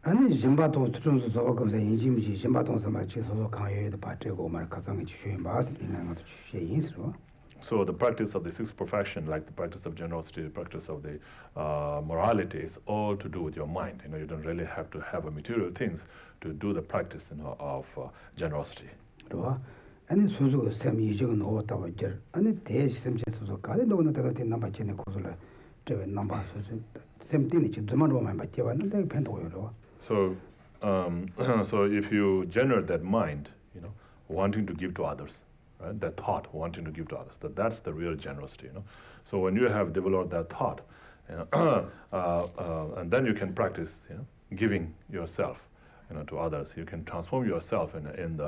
아니 짐바도 좀 저거면서 인심이 짐바도 정말 지소소 강요에도 받고 말 가상이 주셔야 맞는 것도 주셔야 있어. So the practice of the sixth perfection, like the practice of generosity, the practice of the morality, is all to do with your mind. You don't really have to have a material things to do the practice of generosity. 그렇죠. 아니 소소 샘 이적은 오다고 저 아니 대시샘 소소 가래 너는 대단히 남바 전에 고슬라 저 남바 소소 샘 때문에 좀만로만 받게 왔는데 팬도요. So if you generate that mind, wanting to give to others, right? That thought, wanting to give to others, that's the real generosity, So when you have developed that thought, and then you can practice, giving yourself, to others. You can transform yourself in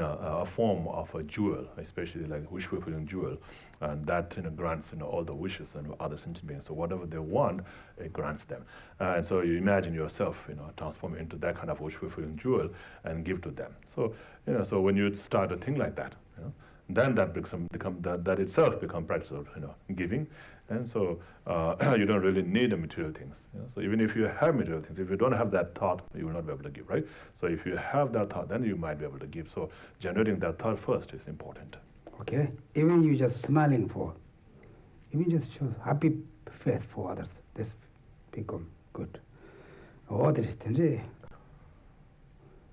a form of a jewel, especially like wish fulfilling jewel, and that grants all the wishes and other sentient beings. So whatever they want, it grants them. And so you imagine yourself, transform into that kind of wish fulfilling jewel and give to them. So so when you start a thing like that, then that that itself becomes practice of giving. And so you don't really need the material things. So even if you have material things, if you don't have that thought, you will not be able to give, right? So if you have that thought, then you might be able to give. So generating that thought first is important. Okay? Even you just smiling even just show happy face for others, this become good. 어디 텐지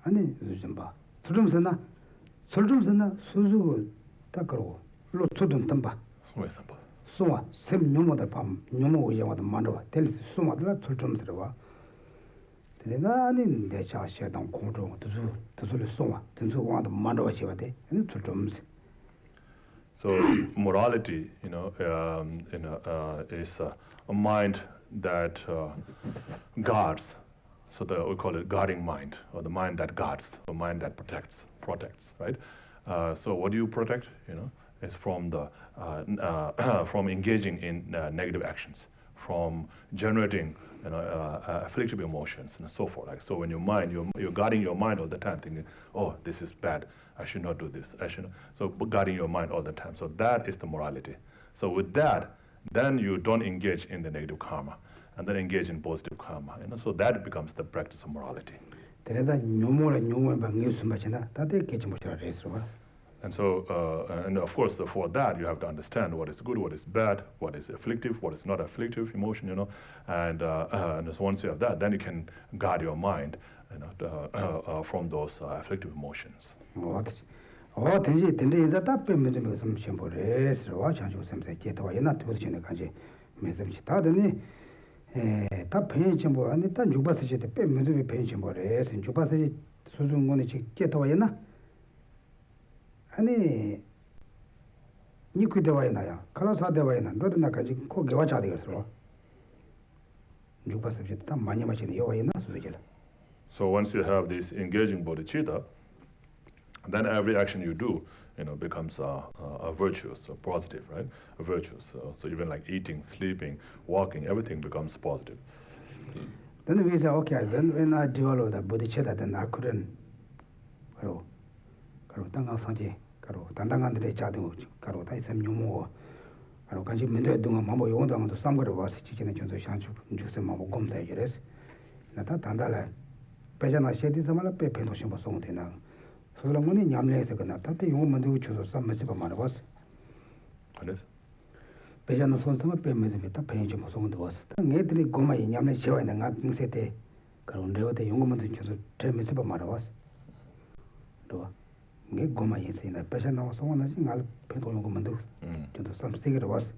아니 좀 봐. 술 좀 샀나 수수고 딱 그러고 로 초돈 덤봐. 소에서 봐. 수마 샘 녀모들 밤 녀모 오자마자 만들어 될 수마들 술좀 들어와. 내가 아니 내 자식당 공정 두술 수마 등수공한테 만들어 지어야 돼. 아니 술좀 So morality, is a mind that guards. So we call it guarding mind, or the mind that guards, the mind that protects, right? So what do you protect? Is from from engaging in negative actions, from generating afflictive emotions and so forth. Like so, when you're guarding your mind all the time, thinking, "Oh, this is bad. I should not do this. I should not." So guarding your mind all the time. So that is the morality. So with that, then you don't engage in the negative karma, and then engage in positive karma. So that becomes the practice of morality. 그래다 녀모라 녀모 방 뉴스 맞잖아. 다들 깨지 못하라 그랬어. And so, and of course, for that, you have to understand what is good, what is bad, what is afflictive, what is not afflictive emotion, and so once you have that, then you can guard your mind, from those afflictive emotions. tenji inza ta pe me me some chimbo res wa chang ju sem se ke to yana tu chi ne kan je me sem chi ta de ni ta pe chimbo ani ta ju ba se te pe me me pe chimbo res ju ba se su su ngo ni chi ke to yana ani ni ku de wa yana ya kala sa de wa yana ro de na ka ji ko ge wa cha de ro ju ba se ta ma nya ma chi yo wa yana su de. So once you have this engaging bodhicitta, then every action you do, becomes a virtuous, a positive, right? A virtuous. So even like eating, sleeping, walking, everything becomes positive. Then we say, okay, then when I developed the bodhicitta, then I couldn't, tangang sangje, tandangan de chadu, tai sem nyumo, kanji mendo dunga mambo yongdang to samgara was chicken chunzo shanchu, juice mambo gom tai jeres. Nata tandala, pejana shedi samala pe pento shimbo song de na. So long money nyamle se kana tate yong mandu chuso sam me ba mar was. Yes. Pejana son sama pe me de ta pe chimo song de was. Ta nge dri goma yi nyamle chewa na nga ping se te karon rewa te yong mandu chuso te me ba mar was. Do nge goma yi se na pejana song na ji ngal pe to yong mandu chuso sam se ge was.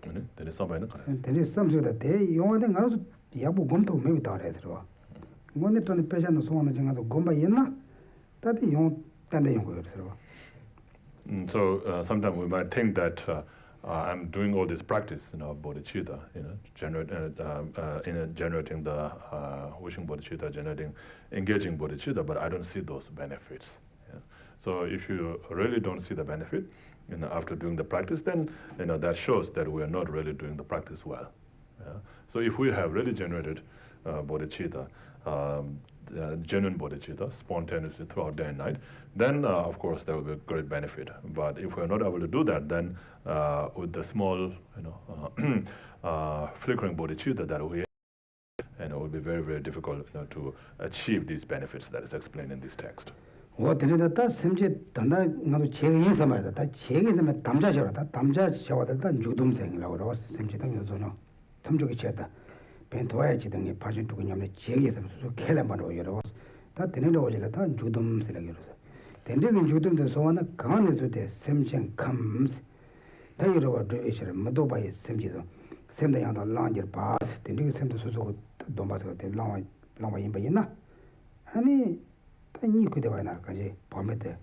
There is somebody. There is some sort of day yong de ngal yabu gom to me ta re ro. Ngone to ne pejana song na ji ngal gomba yena. So sometimes we might think that I'm doing all this practice, bodhicitta, generating the wishing bodhicitta, engaging bodhicitta, but I don't see those benefits. Yeah? So if you really don't see the benefit, after doing the practice, then that shows that we are not really doing the practice well. Yeah? So if we have really generated bodhicitta, genuine bodhicitta spontaneously throughout day and night, then of course there will be a great benefit. But if we're not able to do that, then with the small flickering bodhicitta that we have, it will be very, very difficult to achieve these benefits that is explained in this text. 벤토야지 등의 파진 두고 냠네 제기에서 켈레만로 여러 다 되는 오지라 다 주돔 쓰레기로서 된적인 주돔도 소원은 강한에서 돼 샘생 감스 다 여러와 드에셔 마도바이 샘지도 샘다 양다 랑저 바스 된적인 샘도 소소고 돈바서 돼 랑와 임바이나 아니 다니 그대와나까지 밤에 때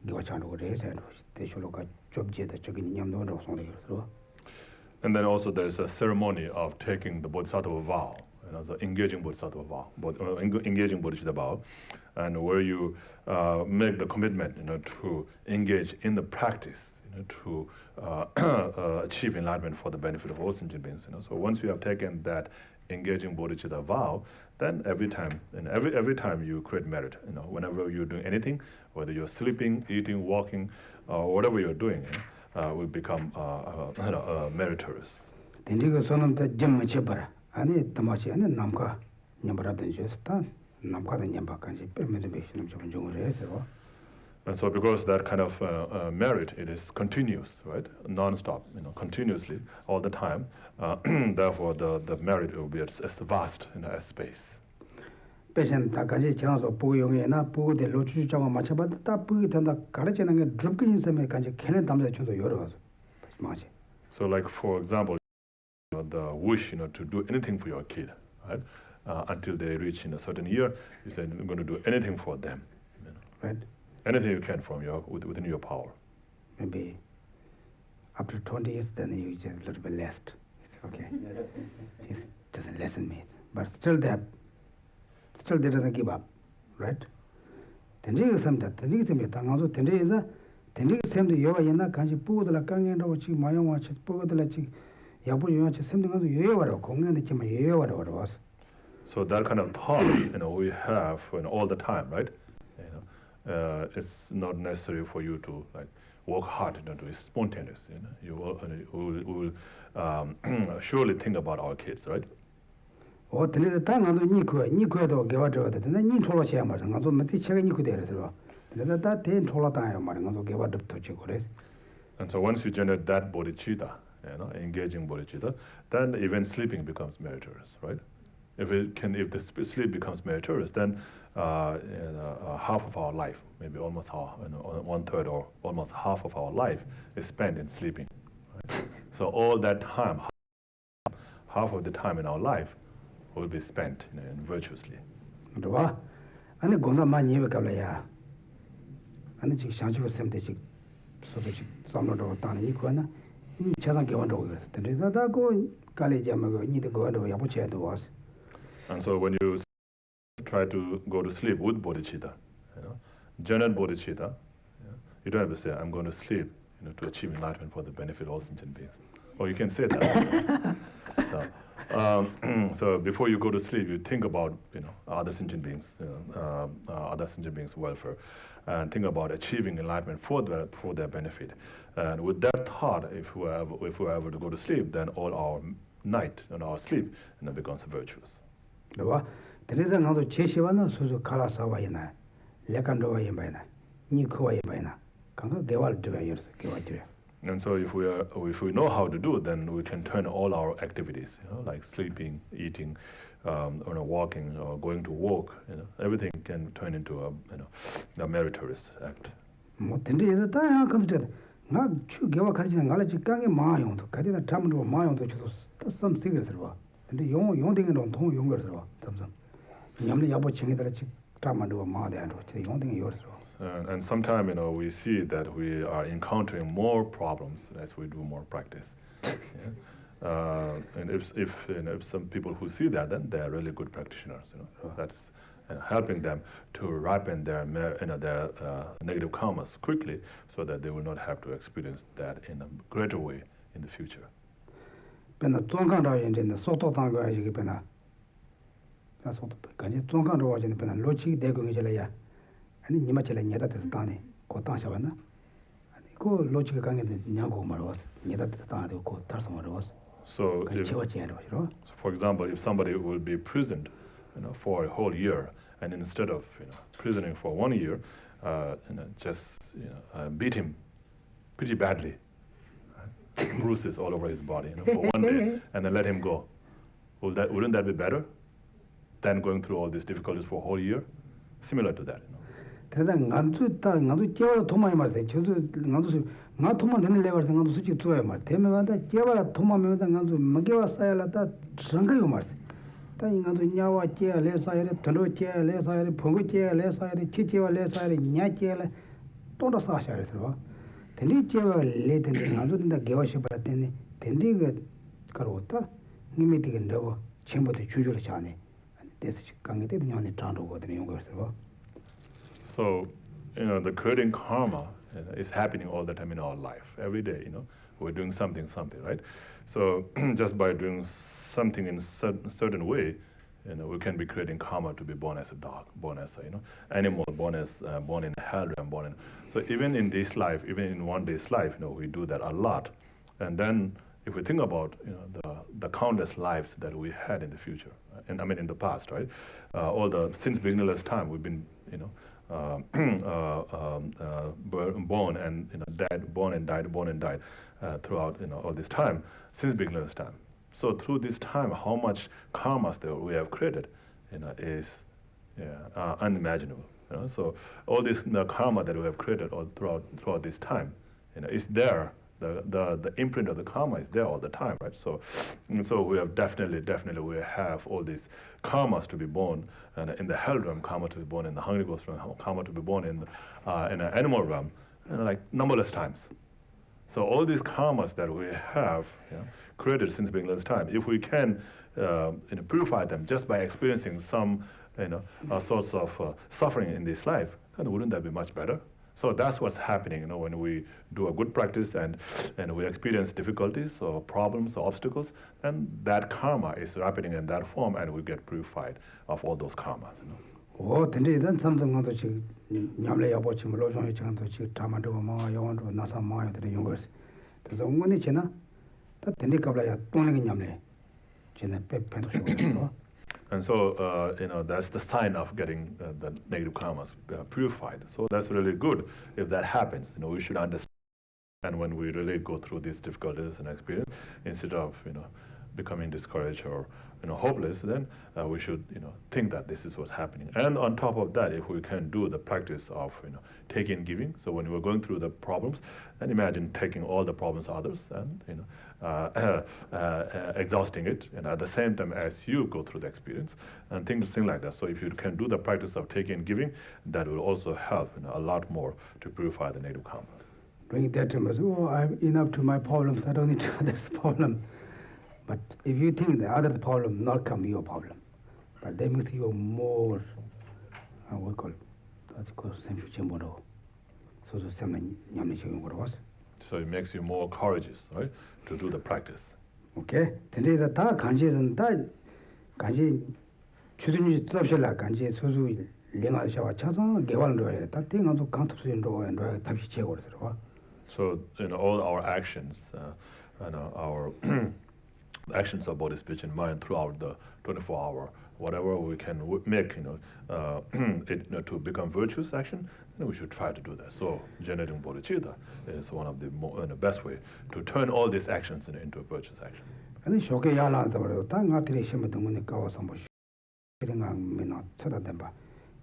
기와찬로 그래서 대쇼로가 좁지다 저긴 냠도로 소리로. And then also there's a ceremony of taking the Bodhisattva vow, the engaging Bodhisattva vow, engaging Bodhicitta vow, and where you make the commitment, to engage in the practice, to achieve enlightenment for the benefit of all sentient beings. So once you have taken that engaging Bodhicitta vow, then every time, every time you create merit. Whenever you're doing anything, whether you're sleeping, eating, walking, or whatever you're doing. Will become meritorious. And so because that kind of merit, it is continuous, right? Non-stop, continuously, all the time. Therefore, the merit will be as vast as space. patient takaji changso pugyongye na pugde lochu changwa machaba ta pugi tanda karachena nge drupkin seme kanji kene damja chunso yoro machi. So like for example, the wish to do anything for your kid, right? Until they reach in a certain year, you say you're going to do anything for them. Right. Anything you can from within your power. Maybe after 20 years then you just a little bit left. It's okay. It doesn't lessen me. But still they doesn't give up, right? Tenji samda, tenji samda, tangazo tenji is a tenji samda yoga yena kanji pugla kangen ro chi mayong chi pugla chi yabu yo chi samda ngazo yoyawaro kongen de chi ma yoyawaro was. So that kind of thought, we have all the time, right? It's not necessary for you to work hard, to be spontaneous. You will surely think about our kids, right? Oh, tenji the time ngazo ni kuedo gewato de na ni cholo che ma ngazo mati chega ni kude re so. 다 대인 졸라다요 말인 거 개발도 터치고 그래. And so once you generate that bodhicitta, engaging bodhicitta, then even sleeping becomes meritorious, right? If the sleep becomes meritorious, then half of our life, maybe almost one third or almost half of our life is spent in sleeping. Right? So all that time, half of the time in our life will be spent in virtuously. 봐. 아니 gonda 많이 해볼까야. 아니 지금 상주로 셈데 지금 소도 지금 삼로도 다니 이거나 이 차상 개원도 그래서 근데 다고 갈래지하고 니도 거도 야부쳐도 와서. And so when you try to go to sleep with bodhicitta, general bodhicitta, you don't have to say, I'm going to sleep to achieve enlightenment for the benefit of all sentient beings. Or you can say that. So before you go to sleep, you think about other sentient beings, other sentient beings' welfare, and think about achieving enlightenment for their benefit. And with that thought, if we are able to go to sleep, then all our night and our sleep becomes virtuous. 봐. 그래서 나도 제시와는 수수 칼라사와이나 레칸도와이바이나 니코와이바이나 강가 개발되어요. 개발되어. And so if we know how to do it, then we can turn all our activities, like sleeping, eating, walking, or going to work, everything can turn into a meritorious act. 뭐 근데 다 컨트롤 나 추개와 가지는 갈지 강에 마용도 가디다 잠도 마용도 저도 some secrets 봐. 근데 용용되는 돈 용거를 봐. 점점 냠리 야보 칭이들 지 잠만도 마대한도 제 용되는 요를 봐. And sometimes we see that we are encountering more problems as we do more practice. And if some people who see that, then they are really good practitioners. That's helping them to ripen their negative karmas quickly, so that they will not have to experience that in a greater way in the future. 배나 종강도 이제 소토당 거 아시게 배나 나 소토 간지 종강도 와지는 배나 로치 대공이절이야. 아니 니마철에 녀다 돼서 다네. 고 땅샤봤나? 아니 고 로치가 강에도 냐고 말was. 녀다 돼서 다네 고 달서 말was. So for example, if somebody will be imprisoned for a whole year, and instead of imprisoning for 1 year, just beat him pretty badly, bruises all over his body for 1 day, and then let him go. Wouldn't that be better than going through all these difficulties for a whole year? Similar to that. 대단 나도 제가 도마이 말세. 저도 나도 나 도마 되는 레벨에서 나도 솔직히 두어야 말. 대면마다 제가 도마면다 나도 먹여와 쌓여라다 상가요 말세. 다 나도 냐와 제가 레사이레 던도 제가 레사이레 봉고 제가 레사이레 치치와 레사이레 냐 제가 또다 사샤에서 봐. 근데 제가 레든데 나도 된다 개와시 받았더니 된디가 가로다 니미티게 너고 전부터 주주를 자네. 됐어. 강에 때도 냐네 장도거든요. 이거서 봐. So, the creating karma is happening all the time in our life. Every day, we're doing something, right? So, just by doing something in a certain way, we can be creating karma to be born as a dog, born as a animal, born in hell, and so even in this life, even in one day's life, we do that a lot. And then, if we think about the countless lives that we had in the future, and in the past, right? Since beginnerless time, we've been born and died, born and died throughout all this time, since beginner's time. So through this time, how much karmas that we have created, is unimaginable. So all this karma that we have created all throughout this time, is there. The imprint of the karma is there all the time, right? So we have definitely we have all these karmas to be born, and in the hell realm, karma to be born in the hungry ghost realm, karma to be born in an animal realm, like numberless times. So all these karmas that we have created since beginner's time, if we can purify them just by experiencing some sorts of suffering in this life, then wouldn't that be much better? So that's what's happening, when we do a good practice and we experience difficulties or problems or obstacles, then that karma is happening in that form, and we get purified of all those karmas. 근데 이전 삼성도 지금 냠래 여보 지금 로종이 지금도 지금 담아도 뭐 영원도 나사 마요 되는 용거스. 그래서 응원이 지나 다 된디 갑라야 똥이 냠래. 지나 빼도 쇼. And so, that's the sign of getting the negative karmas purified. So that's really good if that happens. We should understand. And when we really go through these difficulties and experience, instead of, becoming discouraged or, hopeless, then we should, think that this is what's happening. And on top of that, if we can do the practice of, taking and giving. So when we're going through the problems, then imagine taking all the problems of others and, exhausting it, and at the same time as you go through the experience and things like that. So if you can do the practice of taking and giving, that will also help a lot more to purify the negative karmas. Bring that to us. Oh, I'm enough to my problems. I don't need others' problem. But if you think the other problem not come your problem, but that makes you more, what we call, that's called sensu chimbodo. So the same was. So it makes you more courageous, right, to do the practice. Okay. Today the ta kanji and that kanji chudunji tzapshela kanji suzu linga shawa chazan gewal roya. That thing also can't and tapshi chegor. So all our actions, our actions of body, speech, and mind throughout the 24-hour, whatever we can make, it to become virtuous action, then we should try to do that. So generating bodhicitta is one of the best way to turn all these actions into a virtuous action. And shoke yala the tanga trishim to munikawa sambo shringa mina tada demba.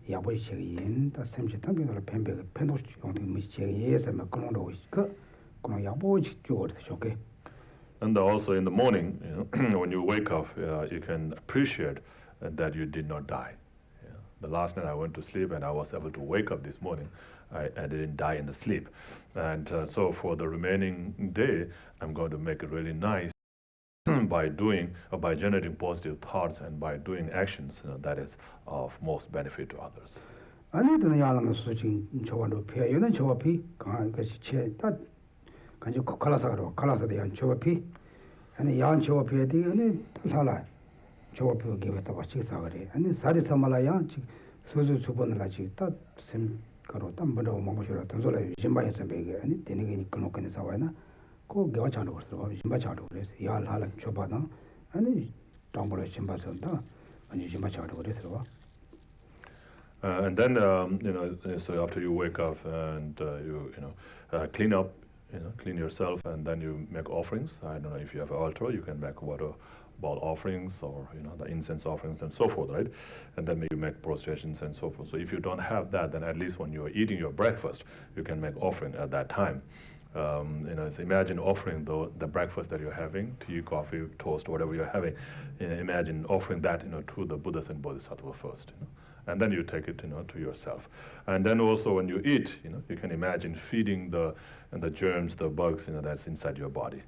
Yabo yin the same chitam in the pembe pendos on the mischie and macrono yabo jord shoke. And also in the morning, when you wake up, you can appreciate that you did not die. The last night I went to sleep and I was able to wake up this morning. I didn't die in the sleep. And so for the remaining day, I'm going to make it really nice by generating positive thoughts and by doing actions that is of most benefit to others. I need the Yalam switching Chowando Pia, you know Chowapi, that can you Kalasa the Chowapi, and the Yan Chowapi, and the Tala Chowapi give it about Chisagari, and the Sadi Samalayan, Suzu Subanalachi, that same Karotam, but Momoshura, Tanzola, Jimba and Bega, and it didn't Kanok in the Savana, go Gawachan or Jimbachado, Yal Halan Chobana, and the Tombolo Chimbazanta, and Jimbachado with it. And then, so after you wake up and you clean up, clean yourself, and then you make offerings. I don't know if you have an altar, you can make water ball offerings or the incense offerings and so forth, right? And then you make prostrations and so forth. So if you don't have that, then at least when you're eating your breakfast, you can make offering at that time. So imagine offering the breakfast that you're having, tea, coffee, toast, whatever you're having. Imagine offering that to the Buddhas and Bodhisattva first. And then you take it to yourself. And then also when you eat, you can imagine feeding the germs, the bugs that's inside your body.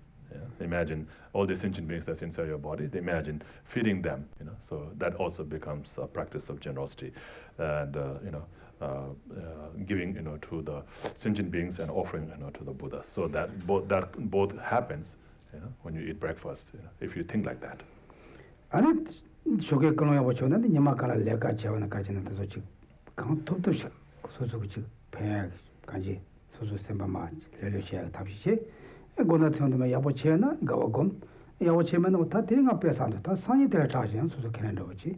Imagine all the sentient beings that's inside your body, imagine feeding them. So that also becomes a practice of generosity and giving to the sentient beings and offering to the Buddha. So that both happens when you eat breakfast, if you think like that. And it shoke kono yabo chona ni nyamakala leka chawana kachina to chi kan top to so chi pe kanji so semba ma lele che tapshi e gona tsondo ma yabo chena gawagom yabo chema no ta tiringa pe santo ta sanyi tela chaji so kenen do chi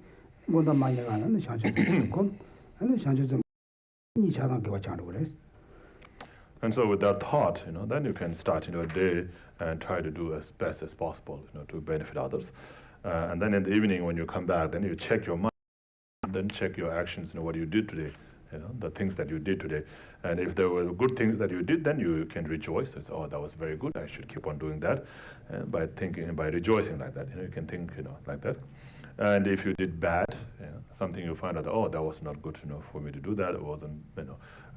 gona ma nya ga na shancho kom and shancho ni chadan ge wa chan do les. And so with that thought, then you can start a day and try to do as best as possible, to benefit others. And then in the evening when you come back, then you check your mind, then check your actions, what you did today, the things that you did today. And if there were good things that you did, then you can rejoice. Say, oh, that was very good. I should keep on doing that. And by thinking, by rejoicing like that, you can think, like that. And if you did bad, something you find out, oh, that was not good for me to do that. It wasn't,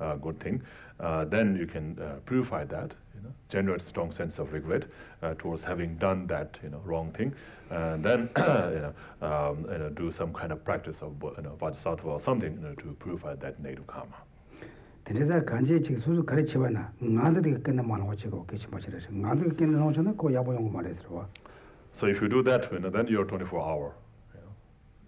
a good thing. Then you can purify that, generate strong sense of regret towards having done that, wrong thing, and then, do some kind of practice of, Bodhisattva or something, to purify that negative karma. Teneza kanji chi susu kare chiwana nganda de kena manwa chigo ke chimachire nganda ke kena no chana ko yabo yong mare throwa. So if you do that, then your 24-hour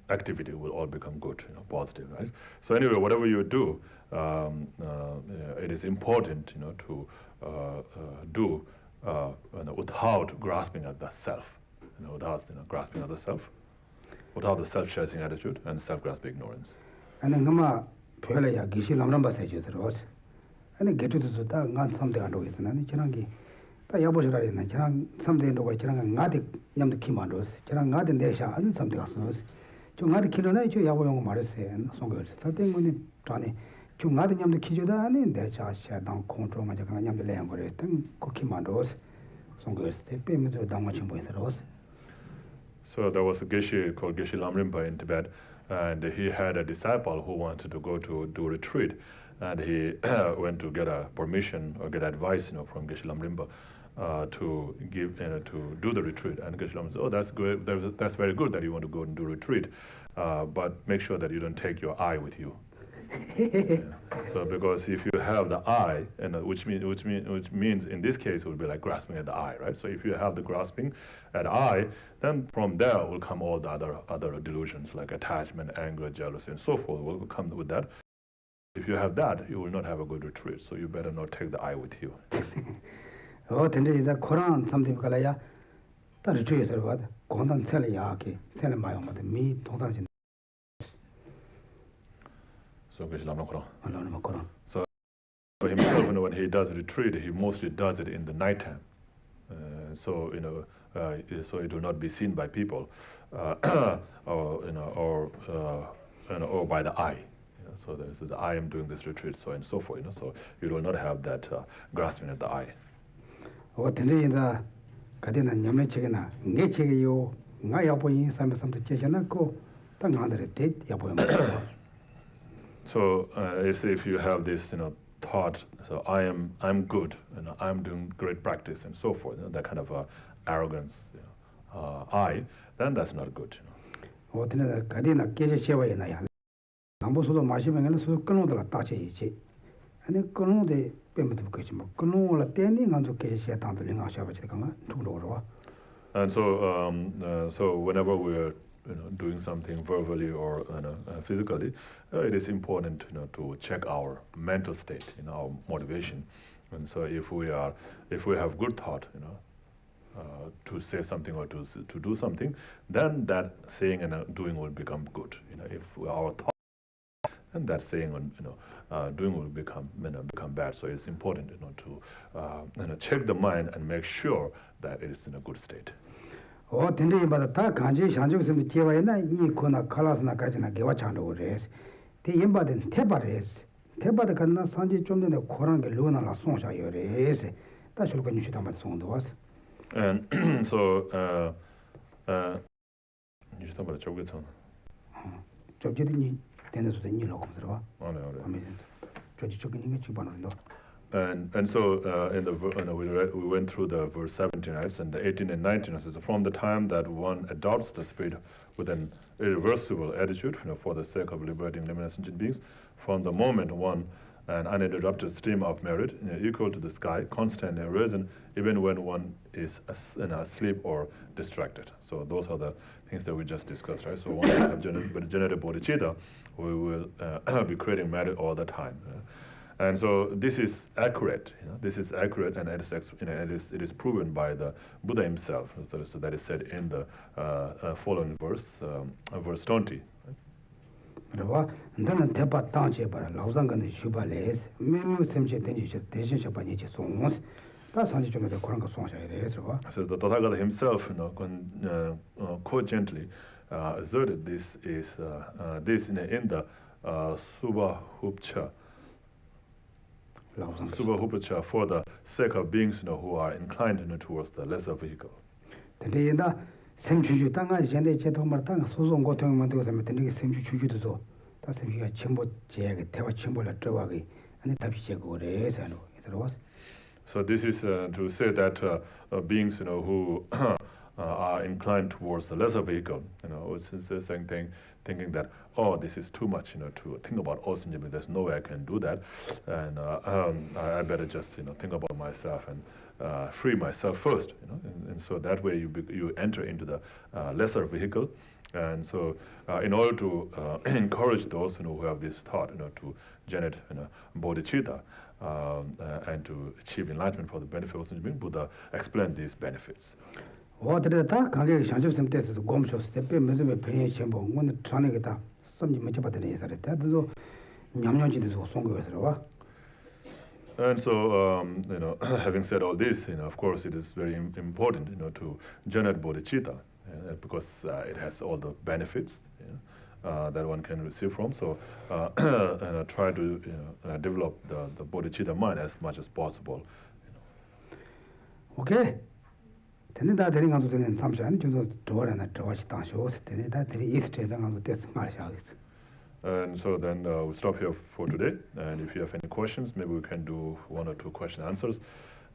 activity will all become good, positive, right? So anyway, whatever you do, it is important, to do without grasping at the self, without grasping at the self. without the self-chasing attitude and self-grasping ignorance. And then Gama Pella Geshe Lamramba says, and then get to the Gan something and always, and Chanangi. Yabojari and Chang, something to which Natic Yam the Kimandos, Changat and Desha, and something else. To not kill a nature, Yabong Maris and Songers. Something when it Tony. To not yam the Kijuda and in their charge shut down control Majakan the language, and Kokimandos, Songers, they pay me to down watching with the rose. So there was a Geshe called Geshe Lamrimpa in Tibet, and he had a disciple who wanted to go to do retreat, and he went to get a permission or get advice, from Geshe Lamrimpa to give to do the retreat. And Geshe Lamrimpa said, "Oh, that's good. That's very good that you want to go and do retreat, but make sure that you don't take your eye with you." Yeah. So because if you have the eye, and which means in this case it would be like grasping at the eye, right? So if you have the grasping at eye, then from there will come all the other delusions like attachment, anger, jealousy, and so forth will come with that. If you have that, you will not have a good retreat. So you better not take the eye with you. Oh, today is a Koran something Kalaya. That is true, sir. What? Kondan Seliyaki, Selamayam, me, Tondan. So Geshe Lamrim Koran. So himself, when he does retreat, he mostly does it in the nighttime. So it will not be seen by people, or by the eye. So this is I am doing this retreat, so and so forth. So you will not have that grasping at the eye. oh, today is a Kadina Yamne Chigana, Nechigo, Nayapoin, some to Chechanako, Tangan date Yapoin. So if you have this, thought, so I'm good, and I'm doing great practice, and so forth, that kind of arrogance, I, then that's not good. Oh, then the Kadina Geshe Shewa in a Namboso Mashim and so Konoda Tachi, and then Kono de Pemification, Kono attending on to Geshe Tantaling Shavachakama, Tudor. And so whenever we're doing something verbally or physically, it is important to check our mental state, our motivation. And so if we have good thought, to say something or to do something, then that saying and doing will become good. If our thought and that saying and doing will become bad. So it's important to check the mind and make sure that it is in a good state. Oh, today, but the Kanji Shanju Sim Tiwana, Nikona Kalasana Kajana Gavachando race. The Imbadan Tebares, Tebada Kana Sanji Chum in the Koran Luna La Sonja race. That should be Nishitama Song was. And so, you should talk about the Chogiton. Jobjini, then to the new locum. And so we went through the verse 17, right? And the 18 and 19 says, from the time that one adopts the spirit with an irreversible attitude, for the sake of liberating limitless sentient beings, from the moment one an uninterrupted stream of merit, equal to the sky, constant and arisen, even when one is asleep or distracted. So those are the things that we just discussed, right? So once we have generated bodhicitta, we will be creating merit all the time. And so this is accurate. This is accurate, and it is proven by the Buddha himself. So that is said in the following verse, verse 20. And then Tepa Tanche, but Lauzangan Shubales, Memu Semche Tension Shapanichi songs. That's how you make the Koranka songs. Says the Tathagata himself, quite gently asserted this is this in the Subahupcha. Subahupcha for the sake of beings who are inclined towards the lesser vehicle. Today, Semchu Tanga, Jende Chetomartanga, Susan Gotung Mandos, and Semchu Chuju. That's if you had Chimbo Jag, Teva Chimbo at Trawagi, and the Tapichego race, and it was. So this is to say that beings who are inclined towards the lesser vehicle, it's the same thing, thinking that, oh, this is too much, to think about Osinjimi, there's no way I can do that, and I better just, think about myself and free myself first, and so that way you enter into the lesser vehicle, and so in order to encourage those who have this thought, to generate bodhicitta and to achieve enlightenment for the benefit of Osinjimi, Buddha explained these benefits. 어디다 다 가게 상점 때에서 곰쇼스 때 매점에 배에 전부 오늘 전에다 섬지 못 받는 예사를 때도 냠냠지도 송거에서 와. And so, having said all this, of course, it is very important, to generate bodhicitta because it has all the benefits that one can receive from. So, try to develop the bodhicitta mind as much as possible. 오케이. 되는다 되는 것도 되는 삼시간 저도 저거는 저것이 당시오. 되는다 되는 이스트에 당하고 됐어 말이야겠어. And so then we'll stop here for today. And if you have any questions, maybe we can do 1 or 2 question answers.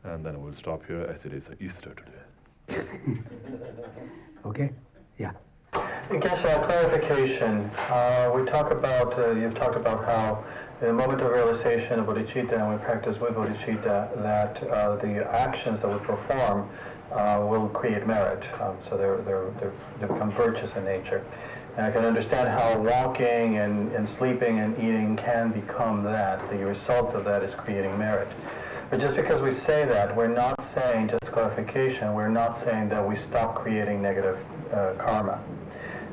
And then we'll stop here as it is Easter today. 오케이. 야. Geshe, clarification. You've talked about how in the moment of realization of bodhicitta, and we practice with bodhicitta, that the actions that we perform will create merit. So they become virtuous in nature. And I can understand how walking and sleeping and eating can become that. The result of that is creating merit. But just because we say that, we're not saying, just clarification, we're not saying that we stop creating negative karma.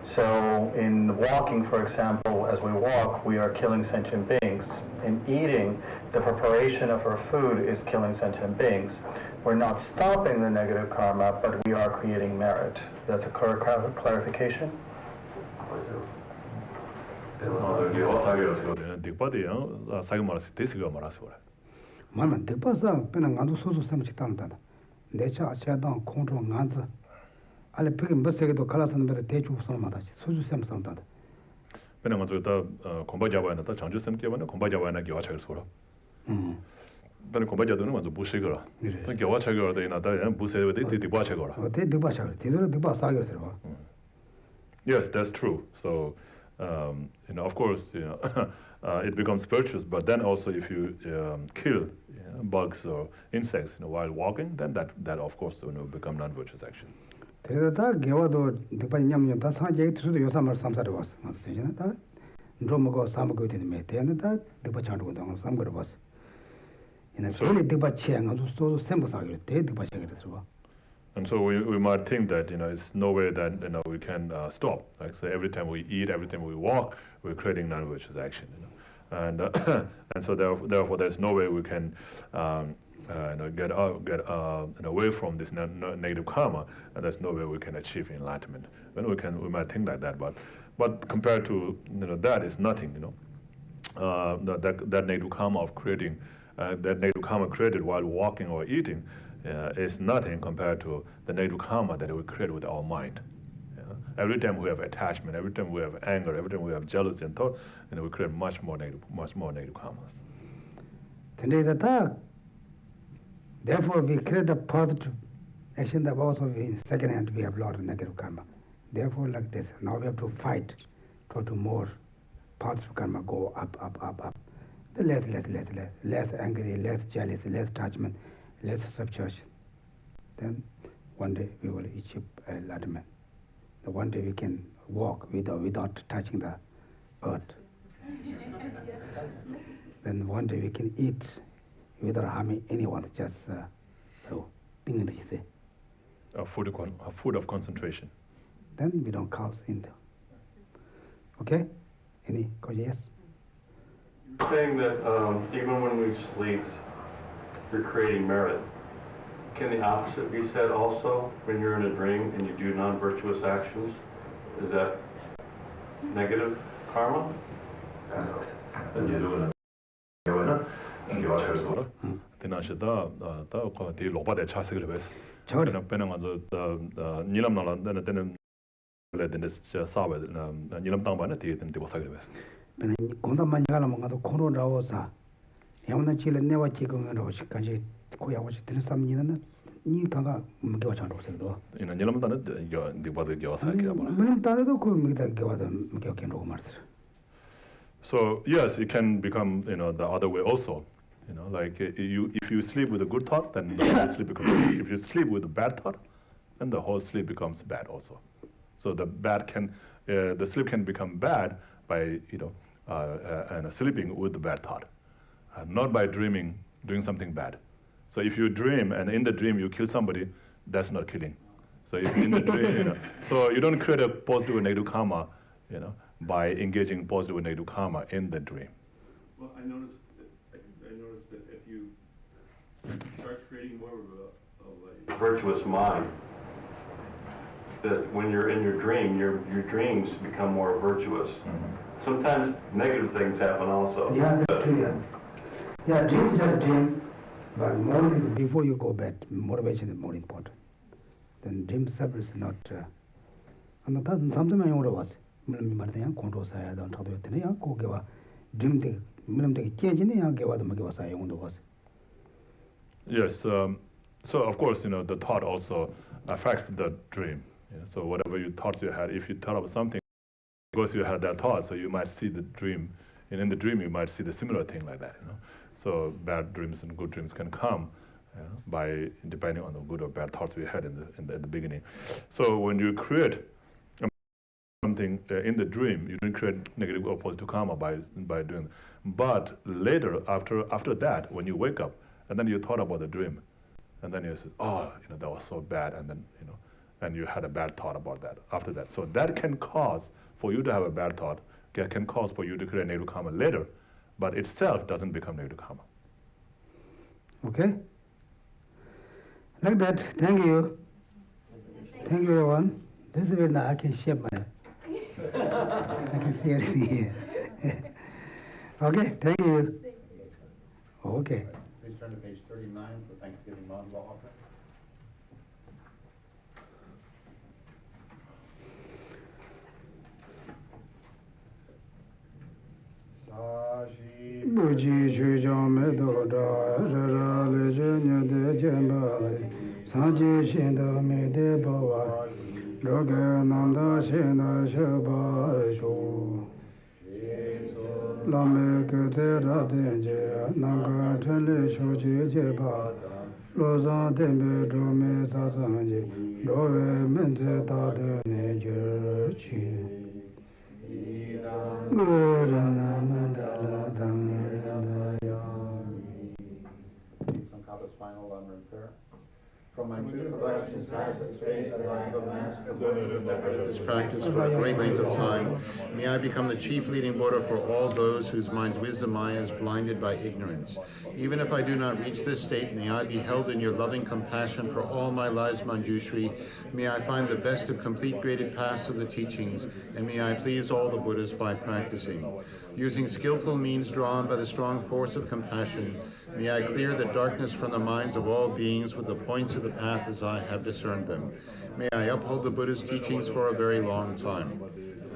So in walking, for example, as we walk, we are killing sentient beings. In eating, the preparation of our food is killing sentient beings. We're not stopping the negative karma, but we are creating merit. That's a clarification? 말만 대파서 빼는 간도 소소 삼치 담다. 내차 아치아당 공조 간즈 알레 피긴 버스에도 갈아서는 배도 대주 소마다 소주 샘sam다. 빼는 간도 다 공부자바나 장주 샘께바나 공부자바나 교화차를 소라. 근데 공부자도는 먼저 부시거라. 또 교화차거라 되나다 부세베데 디바차거라. 어때 디바차. 디도로 디바 사거서 봐. Yes, that's true. So, of course, it becomes virtuous. But then also, if you kill bugs or insects, while walking, then that of course will become non-virtuous action. 그래다 개와도 디바냐면 다 사제 투도 요사말 삼사를 왔어. 맞잖아. 다 좀고 삼고 되는 매 되는다 디바창도 동 삼거를 봤어. 이제 제일 디바치양 아주 소소 샘부사기를 대 디바치게 그래서 봐. And so we might think that it's no way that we can stop. Like so, every time we eat, every time we walk, we're creating non-virtuous action. And and so therefore there's no way we can get away from this negative karma, and there's no way we can achieve enlightenment. When we might think like that, but compared to that is nothing. That negative karma of creating that negative karma created while walking or eating. Is nothing compared to the negative karma that we create with our mind. Every time we have attachment, every time we have anger, every time we have jealousy and thought, we create much more negative karmas. Therefore, we create the positive action that also in second hand we have a lot of negative karma. Therefore, like this, now we have to fight to more positive karma go up. The less angry, less jealous, less attachment. Less subtraction. Then one day we will achieve enlightenment. One day we can walk without touching the earth. Then one day we can eat without harming anyone. Just thing that you say. A food of concentration. Then we don't cause in there. Okay? Any questions? You're saying that even when we sleep, you're creating merit. Can the opposite be said also when you're in a dream and you do non-virtuous actions? Is that negative karma? 야무나 칠레 내와 지금으로 시까지 고야고시 되는 삼니는 니 가가 무게와 장로 생도 이는 일람다는 이거 디바드 교사게 아마 물론 다르도 그 무게다 교와도 무게 견로 말들. So yes, it can become the other way also. Like if you sleep with a good thought, then the whole sleep becomes good. If you sleep with a bad thought, then the whole sleep becomes bad also. So the sleep can become bad by sleeping with the bad thought. Not by doing something bad. So if you dream and in the dream you kill somebody, that's not killing. So in the dream, so you don't create a positive and negative karma, by engaging positive and negative karma in the dream. Well, I noticed that if you start creating more of a virtuous mind, that when you're in your dream, your dreams become more virtuous. Mm-hmm. Sometimes negative things happen also. Yeah, that's true. Yeah, dream is just dream, but more things before you go bed, motivation is more important. Then dream itself is not. And sometimes I was. Control side on top of the Yanko give a dream the Milam change in the young give the Magavasa on the was. Yes, so of course, the thought also affects the dream. So whatever thoughts you had, if you thought of something, because you had that thought, so you might see the dream, and in the dream you might see the similar thing like that. So bad dreams and good dreams can come by depending on the good or bad thoughts we had in the beginning. So when you create something in the dream, you don't create negative or positive karma by doing it. But later, after that, when you wake up, and then you thought about the dream, and then you say, oh, that was so bad, and then, and you had a bad thought about that after that. So that can cause for you to have a bad thought, can cause for you to create negative karma later, but itself doesn't become negative karma. Okay? Like that, thank you. Thank you, everyone. This is when I can share my. I can see everything here. Okay, thank you. Okay. Please turn to page 39 for Thanksgiving Mantra offering. Buji Shujam Medoda, Rara Lejunya de Jambale, Sanji Shinda Mede Bawa, Droga Nanda Shinda Shabarisho. Lame Kutera Denje, Nanga Tenley Shoji Jeba, Lozan Tembe Drome Sasanji, Rove Mente Tade Nejerchi. Some final unwritten prayer. From my two collections, past the space that I have amassed this practice for a great length of time, may I become the chief leading Buddha for all those whose minds' wisdom Maya is blinded by ignorance. Even if I do not reach this state, may I be held in your loving compassion for all my lives, Manjushri. May I find the best of complete graded paths of the teachings, and may I please all the Buddhas by practicing. Using skillful means drawn by the strong force of compassion, may I clear the darkness from the minds of all beings with the points of the path as I have discerned them. May I uphold the Buddha's teachings for a very long time.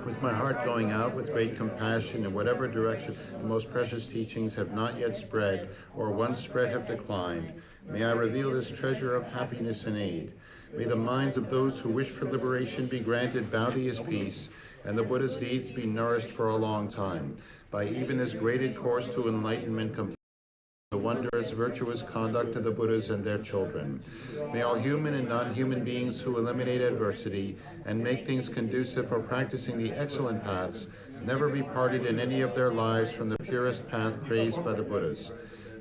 With my heart going out with great compassion in whatever direction the most precious teachings have not yet spread, or once spread have declined, may I reveal this treasure of happiness and aid. May the minds of those who wish for liberation be granted bounteous peace, and the Buddha's deeds be nourished for a long time. By even this graded course to enlightenment complete the wondrous, virtuous conduct of the Buddhas and their children. May all human and non-human beings who eliminate adversity and make things conducive for practicing the excellent paths never be parted in any of their lives from the purest path praised by the Buddhas.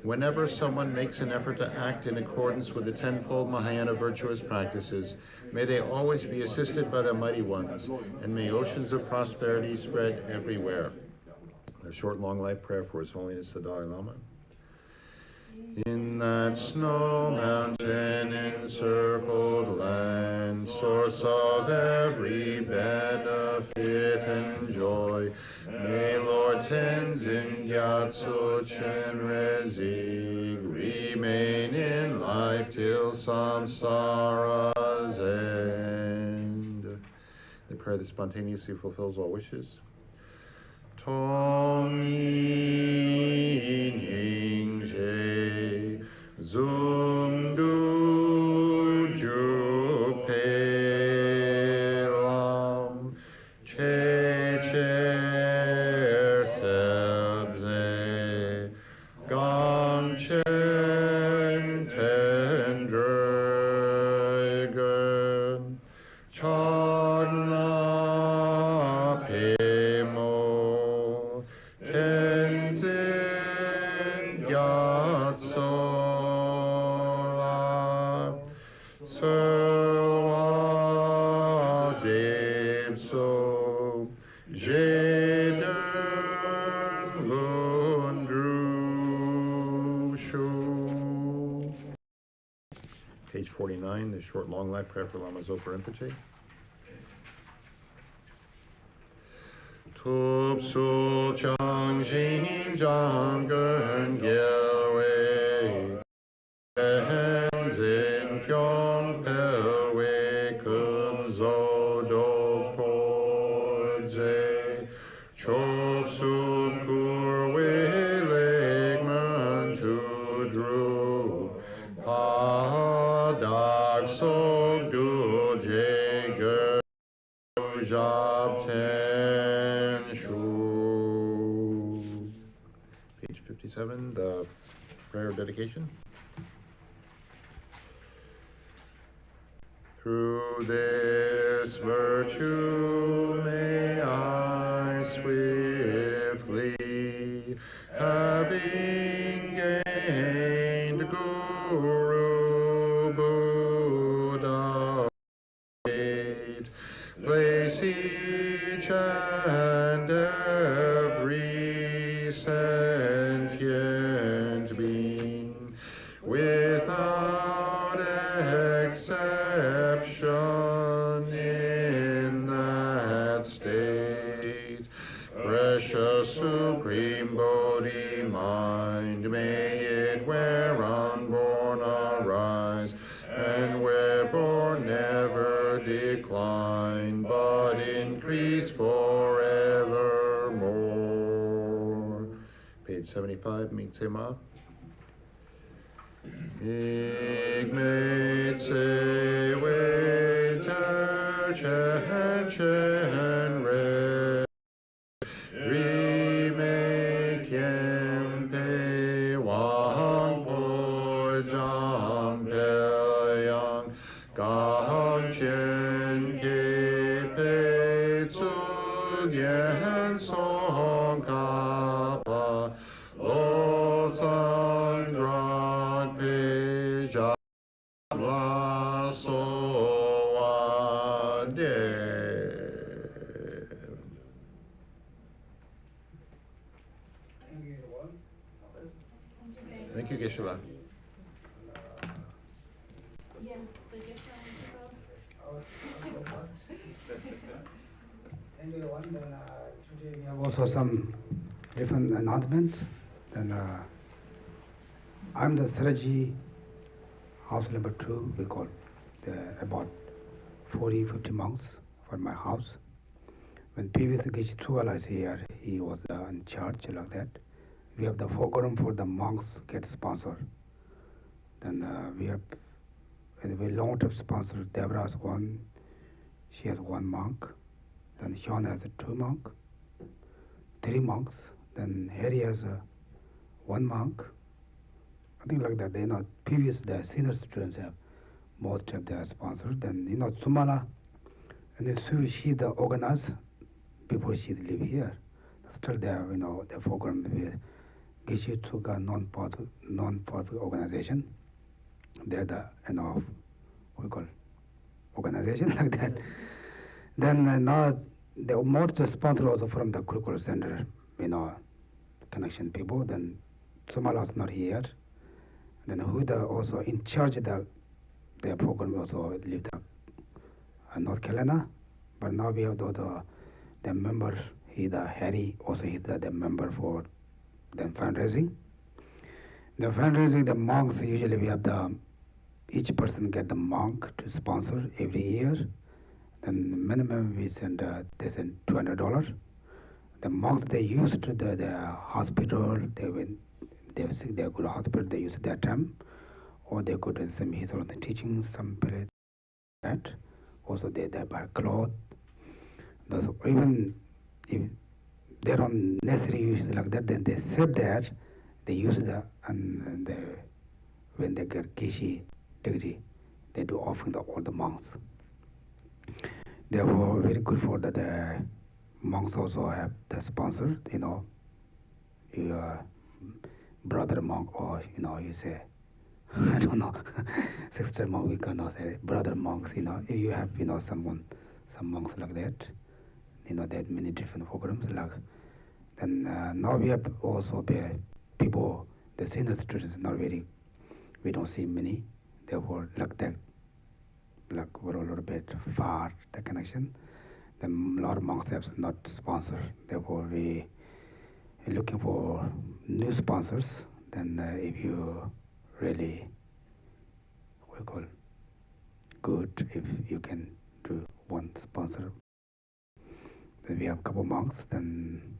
Whenever someone makes an effort to act in accordance with the tenfold Mahayana virtuous practices, may they always be assisted by the mighty ones, and may oceans of prosperity spread everywhere. A short, long life prayer for His Holiness the Dalai Lama. In that snow mountain encircled land, source of every benefit and joy, may Lord Tenzin Gyatso Chenrezig remain in life till samsara's end. The prayer that spontaneously fulfills all wishes. Tong yin ying she zum du ju pe lam che che se ze gang chen ten dragon chan na pe mo te Page 49, the short long life prayer for Lama Zopa Rinpoche. Tup su chang jin jang gun gyal wei en zin kyong pel wei kun zo do po zhe chok sun kur wei leg man tu dru pa dak sok du je ger jab ten shu. Page 57, the prayer of dedication. Through this virtue may I swiftly, having gained Guru Buddha, place each and every sentient being without exception in that state. Precious Supreme Bodhi mind, may it where unborn arise, and where born never decline, but increase forevermore. Page 75, Mitzema. Igmate se wei ter chen chen re remake yem pe wang po jam pe yang gang chen ke pe tsu yen song ka pa lo sang grad pe ja la so wa de. Thank you, Geshe-la. Yeah, the Geshe wants to go. Thank you, everyone. Then today we have also some different announcements. Then I'm the Saraji house number 2. We call about 40-50 monks for my house. When previous Geshe Tsugala is here, he was in charge like that. We have the program for the monks get sponsored. Then we have a very long-term sponsor. Deborah has one. She has 1 monk. Then Sean has 2 monks, 3 monks. Then Harry has 1 monk. I think like that. Previous the senior students have most of their sponsors. Then Sumala and she the organizer before she live here. Still there, the program with Geshe Tsuga non-profit organization. They're the we call organization like that. Then now the most sponsor also from the Kurukulla Center, connection people. Then Sumala is not here. Then who also in charge of the program also lived North Carolina. But now we have the member. Harry also he's the member for the fundraising. The fundraising, the monks usually we have each person get the monk to sponsor every year. Then minimum we send they send $200. The monks they use to the hospital. They're sick. They go to hospital. They use their time, or they go to some he's on the teaching some place that. Also they buy clothes. Even if they don't necessarily use it like that, then they save that, they use that, and when they get Geshe degree, they do offering all the monks. Therefore, very good for that the monks also have the sponsor, your brother monk, or you say, I don't know, sister monk, we cannot say brother monks, if you have, some monks like that. There are many different programs. Then now we have also the people, the senior students, not very, we don't see many. therefore like we're a little bit far the connection. Then a lot of monks have not sponsored. Therefore, we are looking for new sponsors. Then if you really, what we call, good, if you can do one sponsor. Then we have a couple monks. Then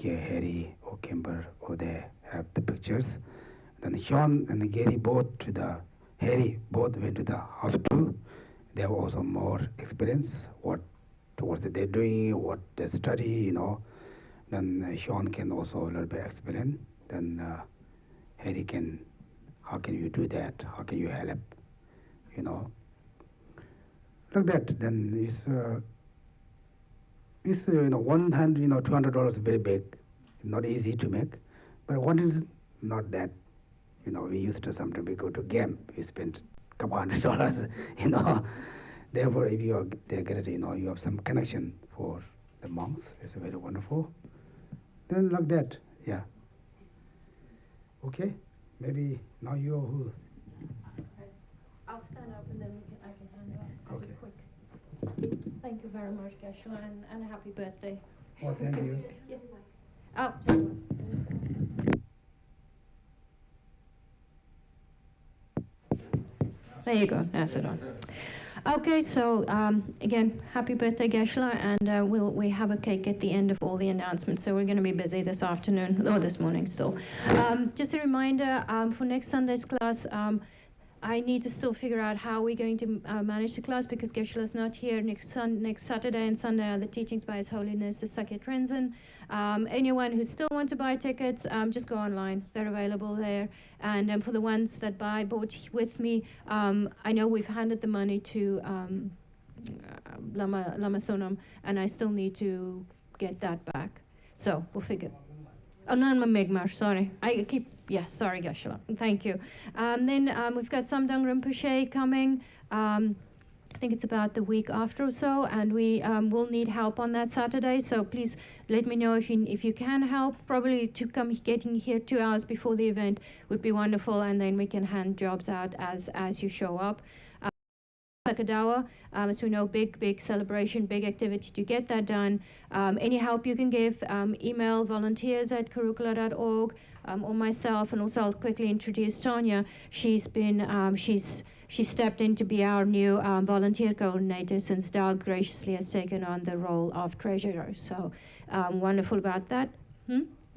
Harry or Kimber or they have the pictures. Then Sean and Gary Harry both went to the house too. They have also more experience, what they're doing, what they study, Then Sean can also a little bit explain. Then Harry can, how can you do that? How can you help? Like that. Then it's $100, $200 is very big. It's not easy to make, but one is not that. We used to sometimes we go to game, we spend a couple $100, Therefore, if you are there, you have some connection for the monks. It's very wonderful. Then like that, yeah. Okay, maybe now you're who? I'll stand up and then I can hand it off. I'll be Okay. quick. Thank you very much, Geshe, and a happy birthday. Oh, thank you. Yes. Oh. There you go. Now sit on. Okay, so again, happy birthday, Geshe, and we have a cake at the end of all the announcements, so we're going to be busy this afternoon, or this morning still. Just a reminder, for next Sunday's class, I need to still figure out how we're going to manage the class because Geshe is not here. Next Saturday and Sunday are the teachings by His Holiness the Sakya Trinzen. Anyone who still want to buy tickets, just go online. They're available there. And for the ones that bought with me, I know we've handed the money to Lama Sonam, and I still need to get that back. So we'll figure. Oh, no, Megmar, sorry. Sorry, Geshe. Thank you. Then we've got Samdang Rinpoche coming. I think it's about the week after or so, and we will need help on that Saturday. So please let me know if you can help. Probably to come getting here 2 hours before the event would be wonderful, and then we can hand jobs out as you show up. Sakadawa, as we know, big celebration, big activity to get that done. Any help you can give, email volunteers@kurukulla.org, or myself, and also I'll quickly introduce Tanya. She's been, she stepped in to be our new volunteer coordinator since Doug graciously has taken on the role of treasurer. So wonderful about that.